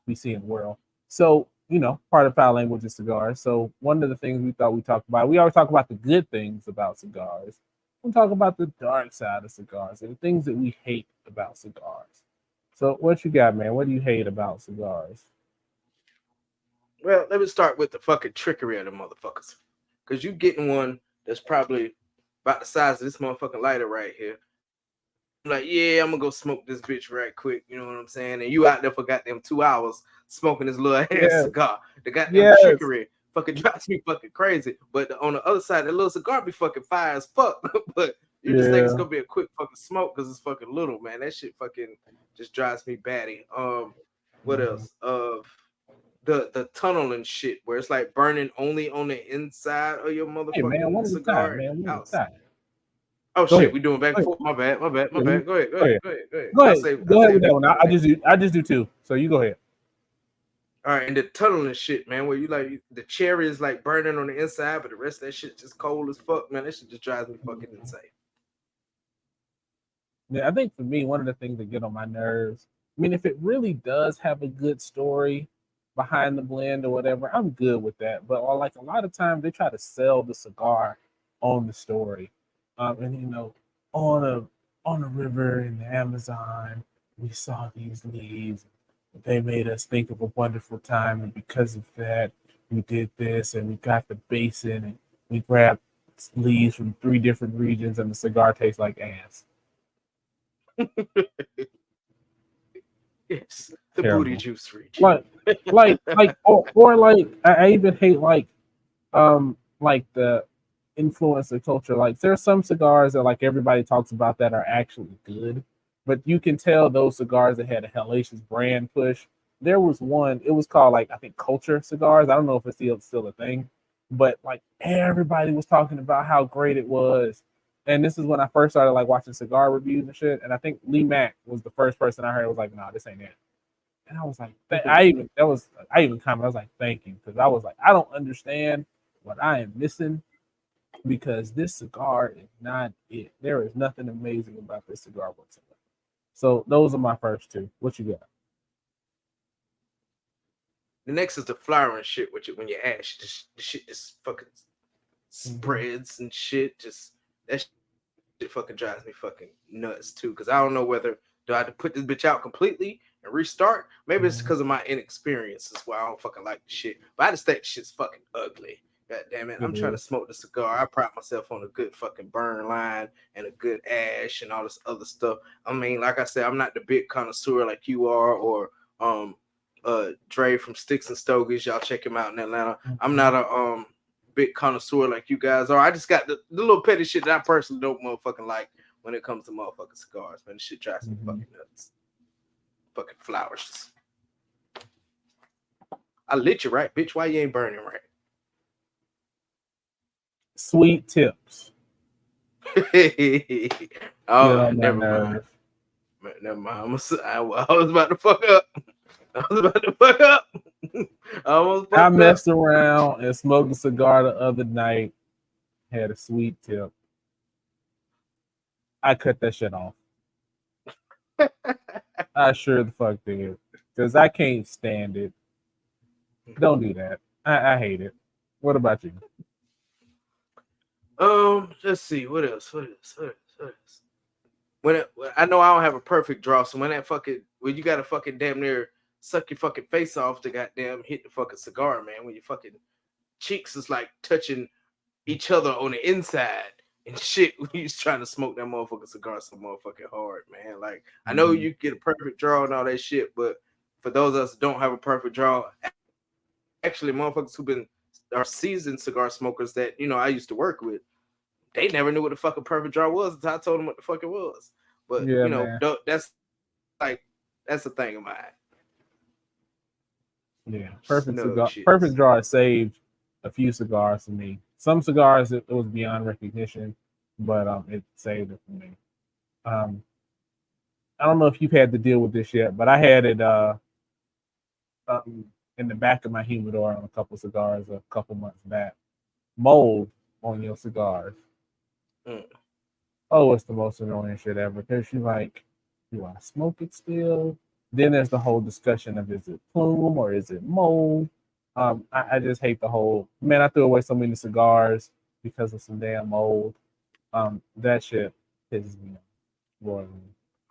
we see in the world. So, part of foul language is cigars. So one of the things we thought we talked about, we always talk about the good things about cigars. We'll talk about the dark side of cigars and the things that we hate about cigars. So what you got, man? What do you hate about cigars? Well, let me start with the fucking trickery of the motherfuckers. Cause you getting one that's probably about the size of this motherfucking lighter right here. I'm like, yeah, I'm gonna go smoke this bitch right quick. You know what I'm saying? And you out there for goddamn 2 hours smoking this little ass Yeah, cigar. The goddamn yes, trickery fucking drives me fucking crazy. But on the other side, that little cigar be fucking fire as fuck. But you just think it's yeah. gonna be a quick fucking smoke because it's fucking little, man. That shit fucking just drives me batty. What Mhm. else? The tunnel and shit where it's like burning only on the inside of your Hey, man, motherfucking one at a time, cigar and man, one at a outside. time. Oh Go shit, ahead. we doing back Go and ahead. forth. My bad, my bad, my Yeah, bad. Go ahead, go go ahead, ahead. go ahead, go ahead. Go I'll ahead. save I'll Go ahead with save that it one. for the next. I just do two. So you go ahead. All right, and the tunnel and shit, man, where you like the cherry is like burning on the inside, but the rest of that shit just cold as fuck, man. That shit just drives me fucking insane. Yeah, I think for me, one of the things that get on my nerves. I mean, if it really does have a good story behind the blend or whatever, I'm good with that. But like a lot of times, they try to sell the cigar on the story, and on a on a river in the Amazon, we saw these leaves. They made us think of a wonderful time, and because of that, we did this, and we got the basin, and we grabbed leaves from 3 different regions, and the cigar tastes like ass. Yes, the booty Terrible. juice region. Like, or like, I even hate like the influencer culture. Like, there are some cigars that like everybody talks about that are actually good, but you can tell those cigars that had a hellacious brand push. There was one. It was called like I think Culture Cigars. I don't know if it's still a thing, but like everybody was talking about how great it was. And this is when I first started like watching cigar reviews and shit. And I think Lee Mack was the first person I heard was like, "Nah, this ain't it." And I was like, I even commented, I was like, thank you. Because I was like, I don't understand what I am missing because this cigar is not it. There is nothing amazing about this cigar whatsoever. So those are my first two. What you got? The next is the flower and shit, which when you ash, the shit just fucking Mm-hmm. spreads and shit. Just that shit fucking drives me fucking nuts too. Cause I don't know whether do I have to put this bitch out completely and restart. Maybe it's Mm-hmm. because of my inexperience. That's why I don't fucking like the shit. But I just think the shit's fucking ugly. God damn it. It I'm trying to is. smoke the cigar. I pride myself on a good fucking burn line and a good ash and all this other stuff. I mean, like I said, I'm not the big connoisseur like you are or Dre from Sticks and Stogies. Y'all check him out in Atlanta. I'm Mm-hmm. not a big connoisseur like you guys are. I just got the little petty shit that I personally don't motherfucking like when it comes to motherfucking cigars. Man, this shit drives me Mm-hmm. fucking nuts. Fucking flowers. I lit you right, bitch. Why you ain't burning Sweet tips right? get Oh, on my never mind. nerves. Never mind. I was about to fuck up. I was about to fuck up. I almost I fucked up. messed around and smoked a cigar the other night. Had a sweet tip. I cut that shit off. I sure the fuck did. Because I can't stand it. Don't do that. I hate it. What about you? Let's see. What else? What else? What else? What else? When I know I don't have a perfect draw, so when you gotta fucking damn near suck your fucking face off to goddamn hit the fucking cigar, man. When your fucking cheeks is like touching each other on the inside and shit when you trying to smoke that motherfucking cigar so motherfucking hard, man. Like I know Mm-hmm. you get a perfect draw and all that shit, but for those of us who don't have a perfect draw, actually motherfuckers who been are seasoned cigar smokers that I used to work with, they never knew what the fucking perfect draw was until I told them what the fuck it was. But Yeah, man. that's like that's a thing of mine. Yeah. Perfect Snug cigar. Perfect shits. draw has saved a few cigars for me. Some cigars it was beyond recognition, but it saved it for me. Um, I don't know if you've had to deal with this yet, but I had it. Um, in the back of my humidor on a couple cigars a couple months back. Mold on your cigars. Mm. Oh, it's the most annoying shit ever. Because you're like, do I smoke it still? Then there's the whole discussion of is it plume or is it mold? I just hate the whole man. I threw away so many cigars because of some damn mold. That shit pisses me off. Royally.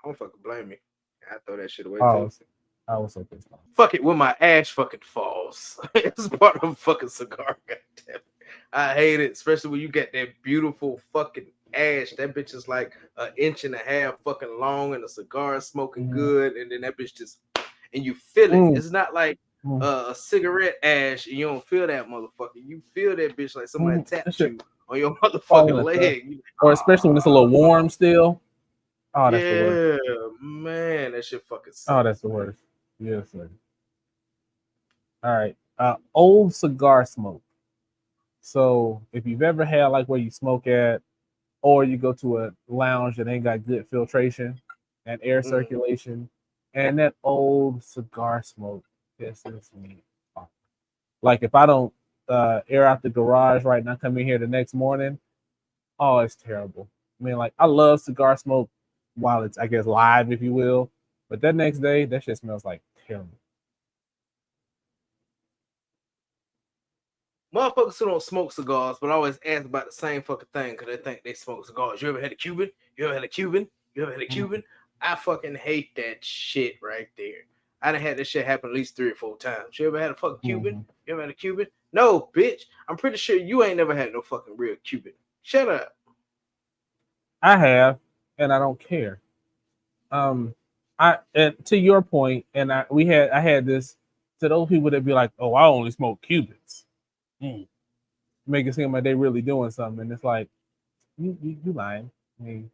I don't fucking blame me. I throw that shit away too. Oh, I was so pissed off. Fuck it when my ash fucking falls. It's part of a fucking cigar. Goddamn it. I hate it, especially when you get that beautiful fucking ash. That bitch is like an inch and a half fucking long, and the cigar is smoking good, and then that bitch just and you feel it. It's not like a cigarette ash, and you don't feel that motherfucker. You feel that bitch like somebody tapped you on your motherfucking leg, or especially when it's a little warm still. Oh, that's the worst. Yeah, man, that shit fucking sucks. Oh, that's the worst. Yes, sir. All right. Old cigar smoke. So if you've ever had like where you smoke at, or you go to a lounge that ain't got good filtration and air circulation, and that old cigar smoke pisses me off. Like if I don't air out the garage right now, come in here the next morning, oh, it's terrible. I mean, like I love cigar smoke while it's, I guess, live, if you will, but that next day, that shit smells like terrible. Motherfuckers who don't smoke cigars, but always ask about the same fucking thing because they think they smoke cigars. You ever had a Cuban? You ever had a Cuban? You ever had a Cuban? I fucking hate that shit right there. I done had this shit happen at least 3 or 4 times. You ever had a fucking Cuban? You ever had a Cuban? No, bitch. I'm pretty sure you ain't never had no fucking real Cuban. Shut up. I have, and I don't care. And to your point, and I had this to those people that be like, "Oh, I only smoke Cubans." Make it seem like they really doing something, and it's like, you lying. I mean,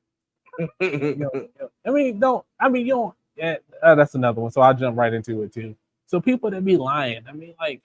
you don't. You don't. That's another one. So I'll jump right into it too. So people that be lying, I mean, like,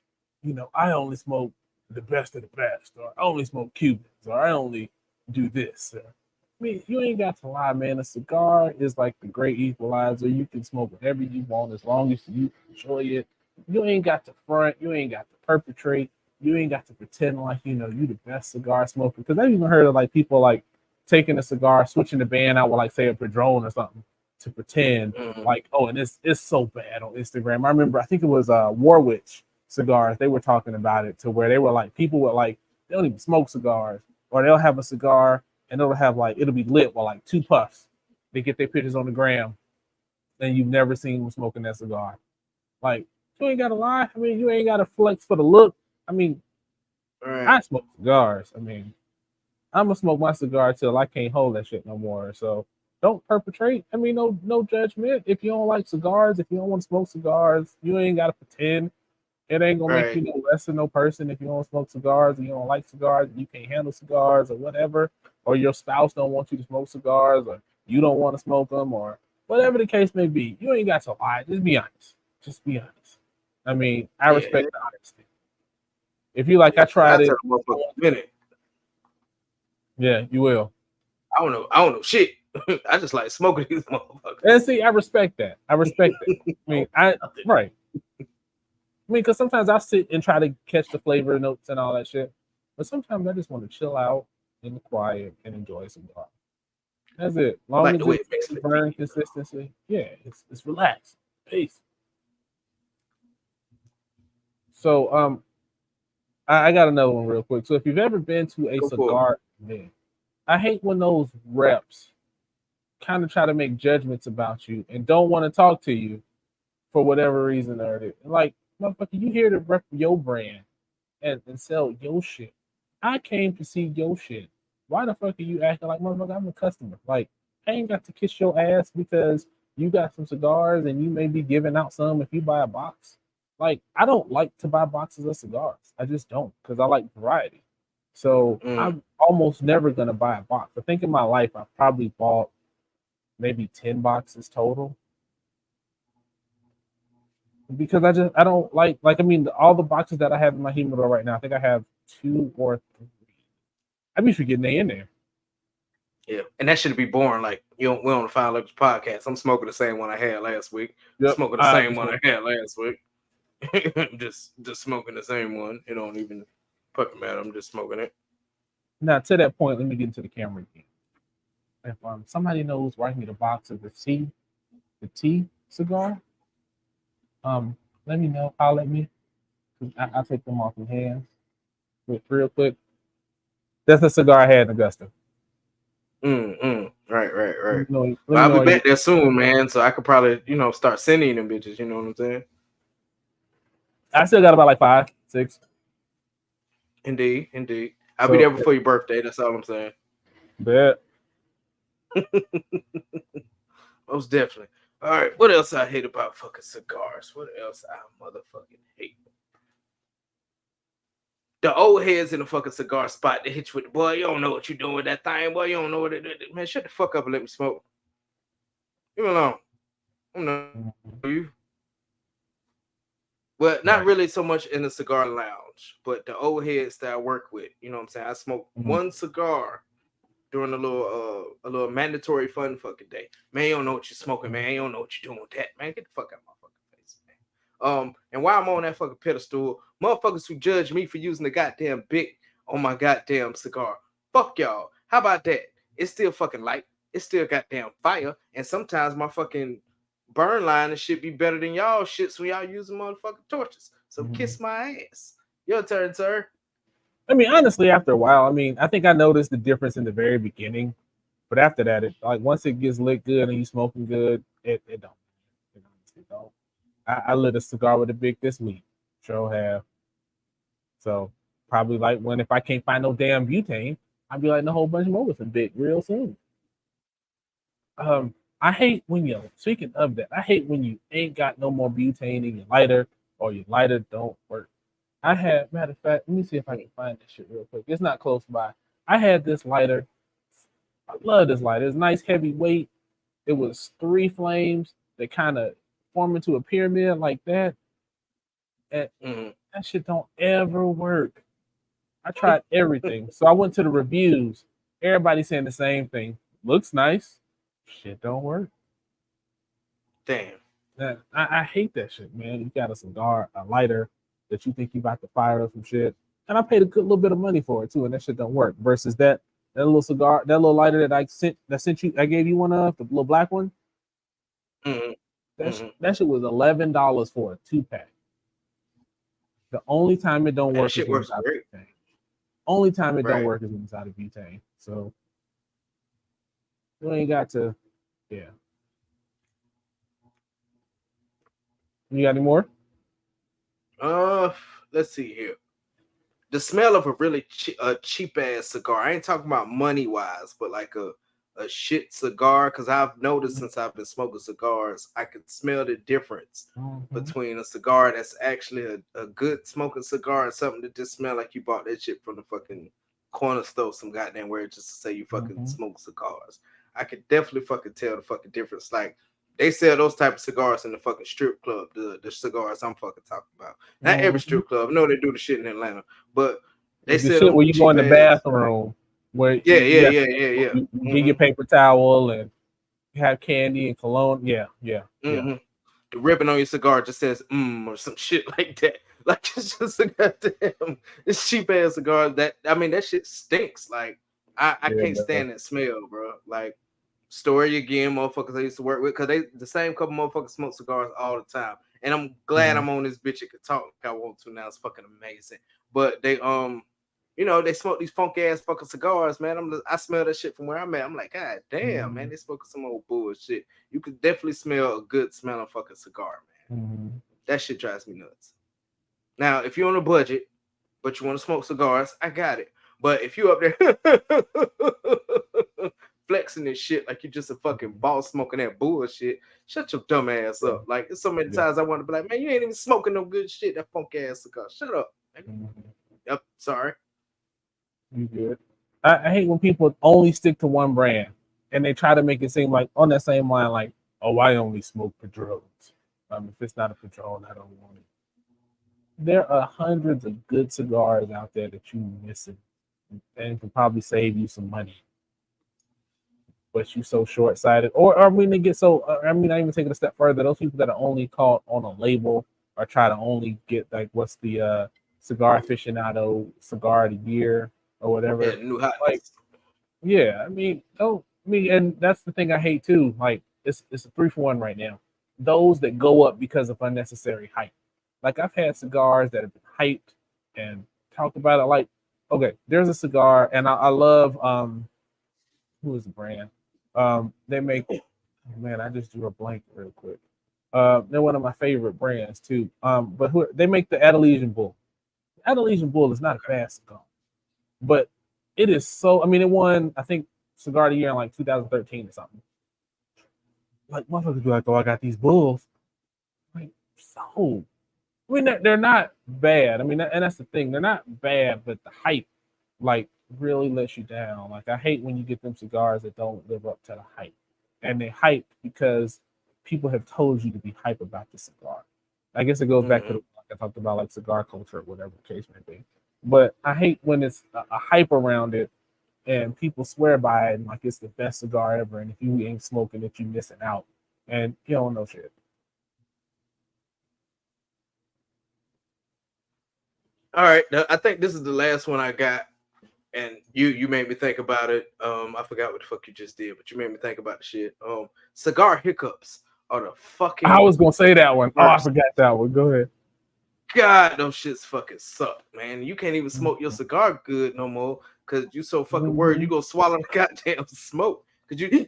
I only smoke the best of the best, or I only smoke Cubans, or I only do this. I mean, you ain't got to lie, man. A cigar is like the great equalizer. You can smoke whatever you want as long as you enjoy it. You ain't got to front. You ain't got to perpetrate. You ain't got to pretend like you the best cigar smoker. Because I've even heard of like people like taking a cigar, switching the band out with like say a Padron or something to pretend like, oh, and it's so bad on Instagram. I remember, I think it was Warwich cigars. They were talking about it to where they were like, people would like, they don't even smoke cigars, or they'll have a cigar and it'll have like, it'll be lit with like 2 puffs. They get their pictures on the gram, and you've never seen them smoking that cigar. Like, you ain't gotta lie. I mean, you ain't gotta flex for the look. I mean, I smoke cigars. I mean, I'm gonna smoke my cigar till I can't hold that shit no more. So don't perpetrate. I mean, no judgment. If you don't like cigars, if you don't want to smoke cigars, you ain't gotta pretend. It ain't gonna make you no less than no person if you don't smoke cigars and you don't like cigars and you can't handle cigars or whatever, or your spouse don't want you to smoke cigars, or you don't want to smoke them, or whatever the case may be. You ain't got to lie. Just be honest. Just be honest. I mean, I respect the honesty. If you like, I tried it. Minute. Yeah, you will. I don't know shit. I just like smoking these motherfuckers. And see, I respect that. I mean, right. I mean, because sometimes I sit and try to catch the flavor notes and all that shit, but sometimes I just want to chill out in the quiet and enjoy a cigar. That's it. Long as it's burn consistency, yeah, it's relaxed. Peace. So, I got another one real quick. So, if you've ever been to a cigar event, I hate when those reps kind of try to make judgments about you and don't want to talk to you for whatever reason or it. Like, motherfucker, you here to rep your brand and sell your shit. I came to see your shit. Why the fuck are you acting like, motherfucker, I'm a customer? Like, I ain't got to kiss your ass because you got some cigars and you may be giving out some if you buy a box. Like, I don't like to buy boxes of cigars. I just don't, because I like variety. So I'm almost never gonna buy a box. I think in my life I've probably bought maybe 10 boxes total. Because I don't like I mean, all the boxes that I have in my humidor right now, I think I have 2 or 3. I be forgetting they in there. Yeah, and that should be boring. Like, we're on the Fine Lips podcast. I'm smoking the same one I had last week. Smoking the same one I had last week. just smoking the same one. It don't even fucking matter. I'm just smoking it. Now, to that point, let me get into the camera again. If somebody knows where I can get a box of the T cigar, let me know. Holler at me. I'll take them off your hands real quick. That's the cigar I had in Augusta. Right, right, right. Let But me I'll know be where you. back there soon, man. So I could probably, start sending them bitches. You know what I'm saying? I still got about like 5, 6. Indeed, indeed. I'll be So there before your birthday. That's all I'm saying. bet. Most definitely. All right. What else I hate about fucking cigars? What else I motherfucking hate? The old heads in the fucking cigar spot, they hit you with the boy. You don't know what you're doing with that thing, boy. You don't know what it is. Man, shut the fuck up and let me smoke. Leave me alone. I don't know you. Well, not Right. really so much in the cigar lounge, but the old heads that I work with. You know what I'm saying? I smoke Mhm. one cigar during a little mandatory fun fucking day. Man, you don't know what you're smoking, man. You don't know what you're doing with that, man. Get the fuck out of my fucking face, man. And while I'm on that fucking pedestal, motherfuckers who judge me for using the goddamn big on my goddamn cigar. Fuck y'all. How about that? It's still fucking light. It's still goddamn fire. And sometimes my fucking burn line and shit be better than y'all shits when y'all using motherfucking torches. So kiss my ass. Your turn, sir. I mean, honestly, after a while, I mean, I think I noticed the difference in the very beginning, but after that, it like once it gets lit good and you smoking good, it don't. It honestly don't. I lit a cigar with a big this week. Sure have. So probably like when if I can't find no damn butane, I'll be lighting a whole bunch more with a big real soon. I hate when you speaking of that, I hate when you ain't got no more butane in your lighter or your lighter don't work. I had matter of fact, let me see if I can find this shit real quick. It's not close by. I had this lighter. I love this lighter. It's nice heavy weight. It was 3 flames that kind of form into a pyramid like that. And Mm-hmm. that shit don't ever work. I tried everything. So I went to the reviews. Everybody saying the same thing. Looks nice. Shit don't work. Damn. I hate that shit, man. You got a cigar, a lighter that you think you about to fire up some shit. And I paid a good little bit of money for it too, and that shit don't work. Versus that little cigar, that little lighter that sent you, I gave you one of the little black one. Mm-hmm. Mm-hmm. That shit was $11 for a 2 pack. The only time it don't And the work is shit when it's works out great. of butane. Only time it don't Right. work is when it's out of butane. So you ain't got to, yeah. You got any more? Uh, let's see here. The smell of a really cheap ass cigar. I ain't talking about money wise, but like a shit cigar. Because I've noticed since I've been smoking cigars, I can smell the difference Mm-hmm. between a cigar that's actually a good smoking cigar and something that just smell like you bought that shit from the fucking corner store, some goddamn where just to say you fucking Mm-hmm. smoke cigars. I could definitely fucking tell the fucking difference. Like they sell those type of cigars in the fucking strip club. The cigars I'm fucking talking about. Not every Mm-hmm. strip club. I know they do the shit in Atlanta, but they The sell shit them where you go in cheap the ass. bathroom where Yeah, you yeah, got yeah, yeah, yeah. you get your paper towel and you have candy and cologne. Yeah, yeah, yeah. Mm-hmm. The ribbon on your cigar just says or some shit like that. Like it's just a goddamn this cheap ass cigar that I mean that shit stinks. Like I Yeah, it can't does. stand that smell, bro. Like story again, motherfuckers I used to work with because they the same couple motherfuckers smoke cigars all the time. And I'm glad Mhm. I'm on this bitch and can talk like I want to now. It's fucking amazing. But they they smoke these funky ass fucking cigars, man. I smell that shit from where I'm at. I'm like, God damn, man, Mhm. they smoking some old bullshit. You could definitely smell a good smelling fucking cigar, man. Mhm. That shit drives me nuts. Now, if you're on a budget, but you want to smoke cigars, I got it. But if you up there flexing this shit like you're just a fucking Mhm. boss smoking that bullshit, shut your dumb ass Yeah, up. Like, there's so many yeah. times I want to be like, man, you ain't even smoking no good shit, that funk ass cigar. Shut up. Mhm. Yep, sorry. You good? I hate when people only stick to one brand and they try to make it seem like on that same line, like, oh, I only smoke Padrones. If it's not a Padron, I don't want it. There are hundreds of good cigars out there that you missing and can probably save you some money. But you so short sighted, or I mean, they get so. I mean, I even take it a step further. Those people that are only caught on a label or try to only get like what's the cigar aficionado cigar of the year or Yeah, whatever. new Like, hotness. yeah, I mean, oh, I mean, and that's the thing I hate too. Like, it's a 3 for 1 right now. Those that go up because of unnecessary hype. Like, I've had cigars that have been hyped and talked about it. Like, okay, there's a cigar, and I love who is the brand? They make, oh, man, I just drew a blank real quick. They're one of my favorite brands too. But they make the Adelisian Bull. Adelisian Bull is not a bad cigar, but it is so. I mean, it won I think Cigar of the Year in like 2013 or something. Like motherfuckers be like, "Oh, I got these bulls." Like so. I mean, they're not bad. I mean, and that's the thing. They're not bad, but the hype like really lets you down. Like I hate when you get them cigars that don't live up to the hype, and they hype because people have told you to be hype about the cigar. I guess it goes back to Mm-hmm. the like I talked about like cigar culture, or whatever the case may be. But I hate when it's a hype around it and people swear by it and like it's the best cigar ever. And if you ain't smoking it, you missing out, and you don't know shit. All right, I think this is the last one I got, and you made me think about it. I forgot what the fuck you just did, but you made me think about the shit. Cigar hiccups are the I fucking was gonna say that one. Oh, I worst. forgot that one. Go ahead. God, those shits fucking suck, man. You can't even smoke your Mhm. cigar good no more because you so fucking worried you Mhm. go swallow the goddamn smoke because you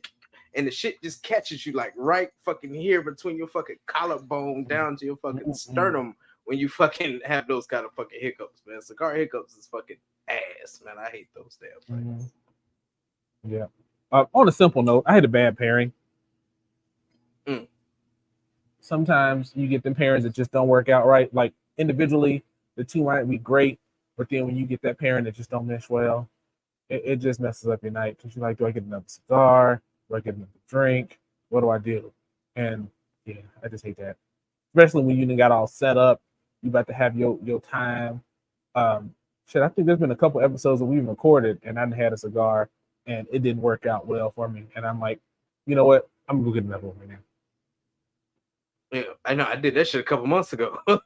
and the shit just catches you like right fucking here between your fucking collarbone down to your fucking Mhm. sternum when you fucking have those kind of fucking hiccups, man. Cigar hiccups is fucking ass, man. I hate those damn Mhm. things. Yeah. On a simple note, I had a bad pairing. Mm, Sometimes you get them pairings that just don't work out right. Like individually, the two might be great, but then when you get that pairing that just don't mesh well, it just messes up your night. Because you're like, do I get another cigar? Do I get another drink? What do I do? And yeah, I just hate that. Especially when you done got all set up, you about to have your time. Um, Shit, I think there's been a couple episodes that we've recorded, and I done had a cigar, and it didn't work out well for me. And I'm like, you know what? I'm gonna go get another one right now. yeah, I know. I did that shit a couple months ago. I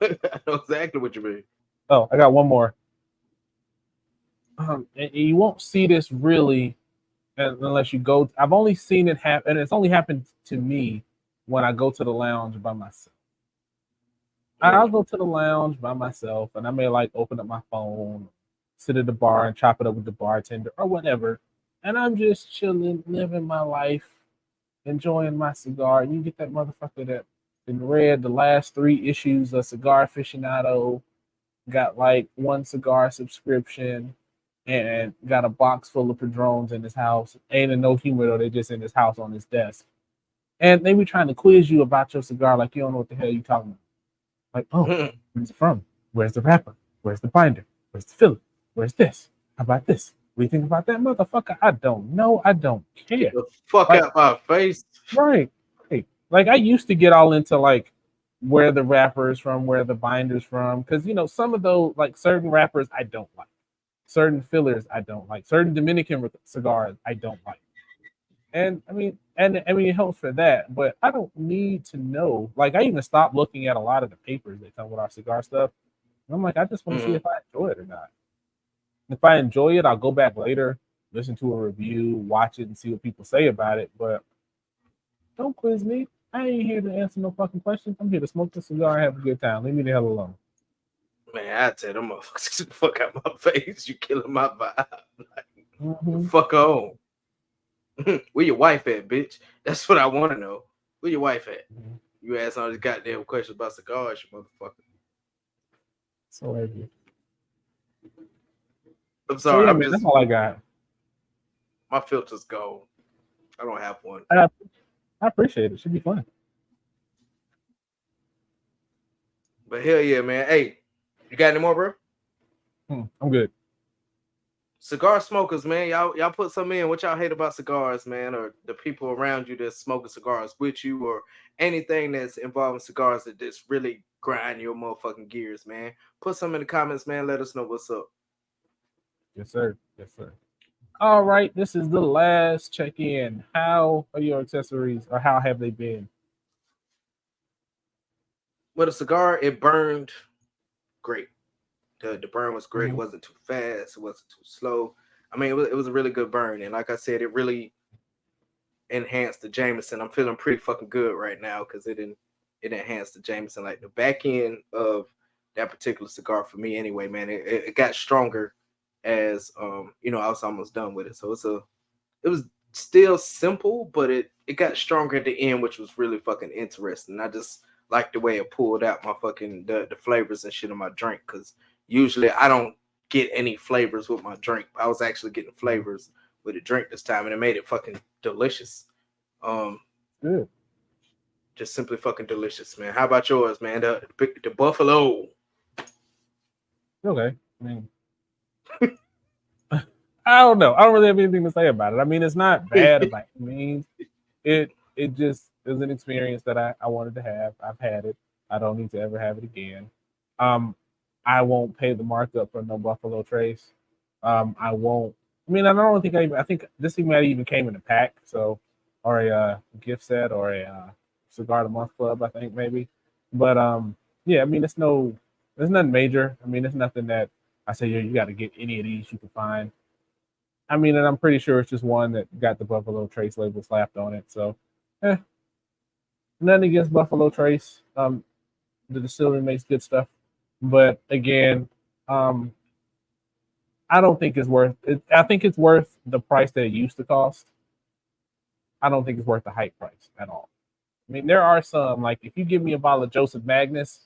know exactly what you mean. Oh, I got one more. And you won't see this really unless you go. I've only seen it happen, and it's only happened to me when I go to the lounge by myself. I'll Mm, go to the lounge by myself, and I may like open up my phone, sit at the bar, and chop it up with the bartender or whatever. And I'm just chilling, living my life, enjoying my cigar. And you get that motherfucker that been read the last 3 issues of Cigar Aficionado, got like one cigar subscription, and got a box full of Padrones in his house. Ain't in no humidor, they just in his house on his desk. And they be trying to quiz you about your cigar like you don't know what the hell you talking about. Like, oh, mm. where's it from? Where's the wrapper? Where's the binder? Where's the filler? Where's this? How about this? What do you think about that, motherfucker? I don't know. I don't Get care. the fuck Like, out my face. right, right. Like I used to get all into like where the wrapper is from, where the binder's from, because some of those like certain wrappers I don't like, certain fillers I don't like, certain Dominican cigars I don't like. And I mean, it helps for that, but I don't need to know. Like, I even stopped looking at a lot of the papers that come with our cigar stuff. And I'm like, I just want to see Mm. if I enjoy it or not. If I enjoy it, I'll go back later, listen to a review, watch it, and see what people say about it. But don't quiz me. I ain't here to answer no fucking questions. I'm here to smoke the cigar and have a good time. Leave me the hell alone. Man, I tell them motherfuckers get the fuck out my face. You killing my vibe. Like, the Mm-hmm. fuck on. Where your wife at, bitch? That's what I want to know. Where your wife at? You ask all these goddamn questions about cigars, you motherfucker. So heavy. I'm So sorry. yeah, I'm man, that's just all I got. my filter's gone. I don't have one. I, I appreciate it. Should be fun. But hell yeah, man. Hey, you got any more, bro? I'm good. Cigar smokers, man. Y'all put some in. What y'all hate about cigars, man, or the people around you that's smoking cigars with you, or anything that's involving cigars that just really grind your motherfucking gears, man. Put some in the comments, man. Let us know what's up. Yes, sir. Yes, sir. All right, this is the last check in. How are your accessories, or how have they been? with a cigar, it burned great. The burn was great. It Mm-hmm. wasn't too fast. It wasn't too slow. I mean, it was a really good burn. And like I said, it really enhanced the Jameson. I'm feeling pretty fucking good right now because it enhanced the Jameson. Like the back end of that particular cigar for me anyway, man, it got stronger as I was almost done with it. So it was still simple, but it got stronger at the end, which was really fucking interesting. I just like the way it pulled out my fucking the flavors and shit in my drink because usually I don't get any flavors with my drink. I was actually getting flavors with the drink this time, and it made it fucking delicious. Um, Good. just simply fucking delicious, man. How about yours, man? The Buffalo. Okay. I mean, I don't know. I don't really have anything to say about it. I mean, it's not bad by any means. It just is an experience that I wanted to have. I've had it. I don't need to ever have it again. Um, I won't pay the markup for no Buffalo Trace. I won't. I mean, I don't think I think this thing might even came in a pack, so or a gift set or a cigar of the month club. I think maybe, but yeah. I mean, it's nothing major. I mean, it's nothing that I say you got to get any of these you can find. I mean, and I'm pretty sure it's just one that got the Buffalo Trace label slapped on it. So, eh, nothing against Buffalo Trace. The distillery makes good stuff, but again, um, I don't think it's worth it. I think it's worth the price that it used to cost. I don't think it's worth the hype price at all. I mean, there are some like if you give me a bottle of Joseph Magnus,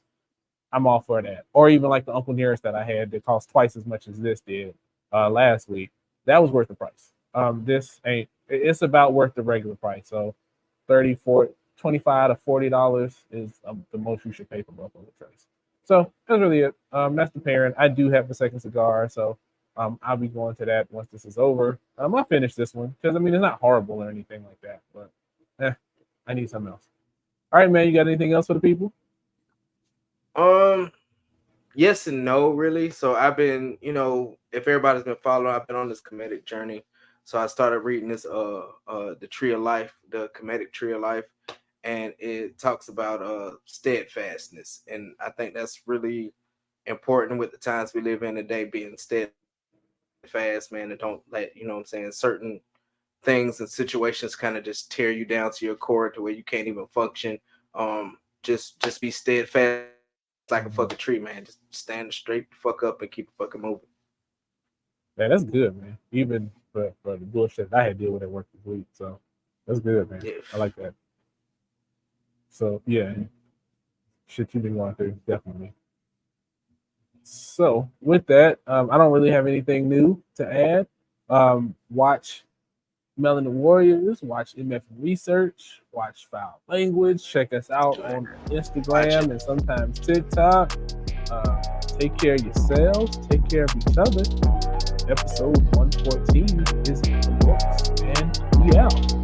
I'm all for that. Or even like the Uncle Nearest that I had that cost twice as much as this did last week. That was worth the price. This ain't. It's about worth the regular price. So 30, 40, 25 to $40 is the most you should pay for Buffalo Trace. So that's really it. That's the pairing. I do have a second cigar, so I'll be going to that once this is over. I'll finish this one because I mean it's not horrible or anything like that, but I need something else. All right, man. You got anything else for the people? Um, yes and no, really. So I've been, if everybody's been following, I've been on this comedic journey. So I started reading this the Tree of Life, the comedic Tree of Life, and it talks about steadfastness. And I think that's really important with the times we live in today, being steadfast, man, and don't let, what I'm saying, certain things and situations kind of just tear you down to your core to where you can't even function. Just be steadfast like a fucking tree, man. Just stand straight the fuck up and keep it fucking moving. Yeah, that's good, man. Even for the bullshit I had to deal with at work this week. So that's good, man. Yeah. I like that. So yeah, shit you've been going through, definitely. So with that, I don't really have anything new to add. Watch Melanin Warriors, watch MF Research, watch Foul Language, check us out Do it. on Watch it. Instagram and sometimes TikTok. Uh, take care of yourselves, take care of each other. Episode 114 is in the books, and we out.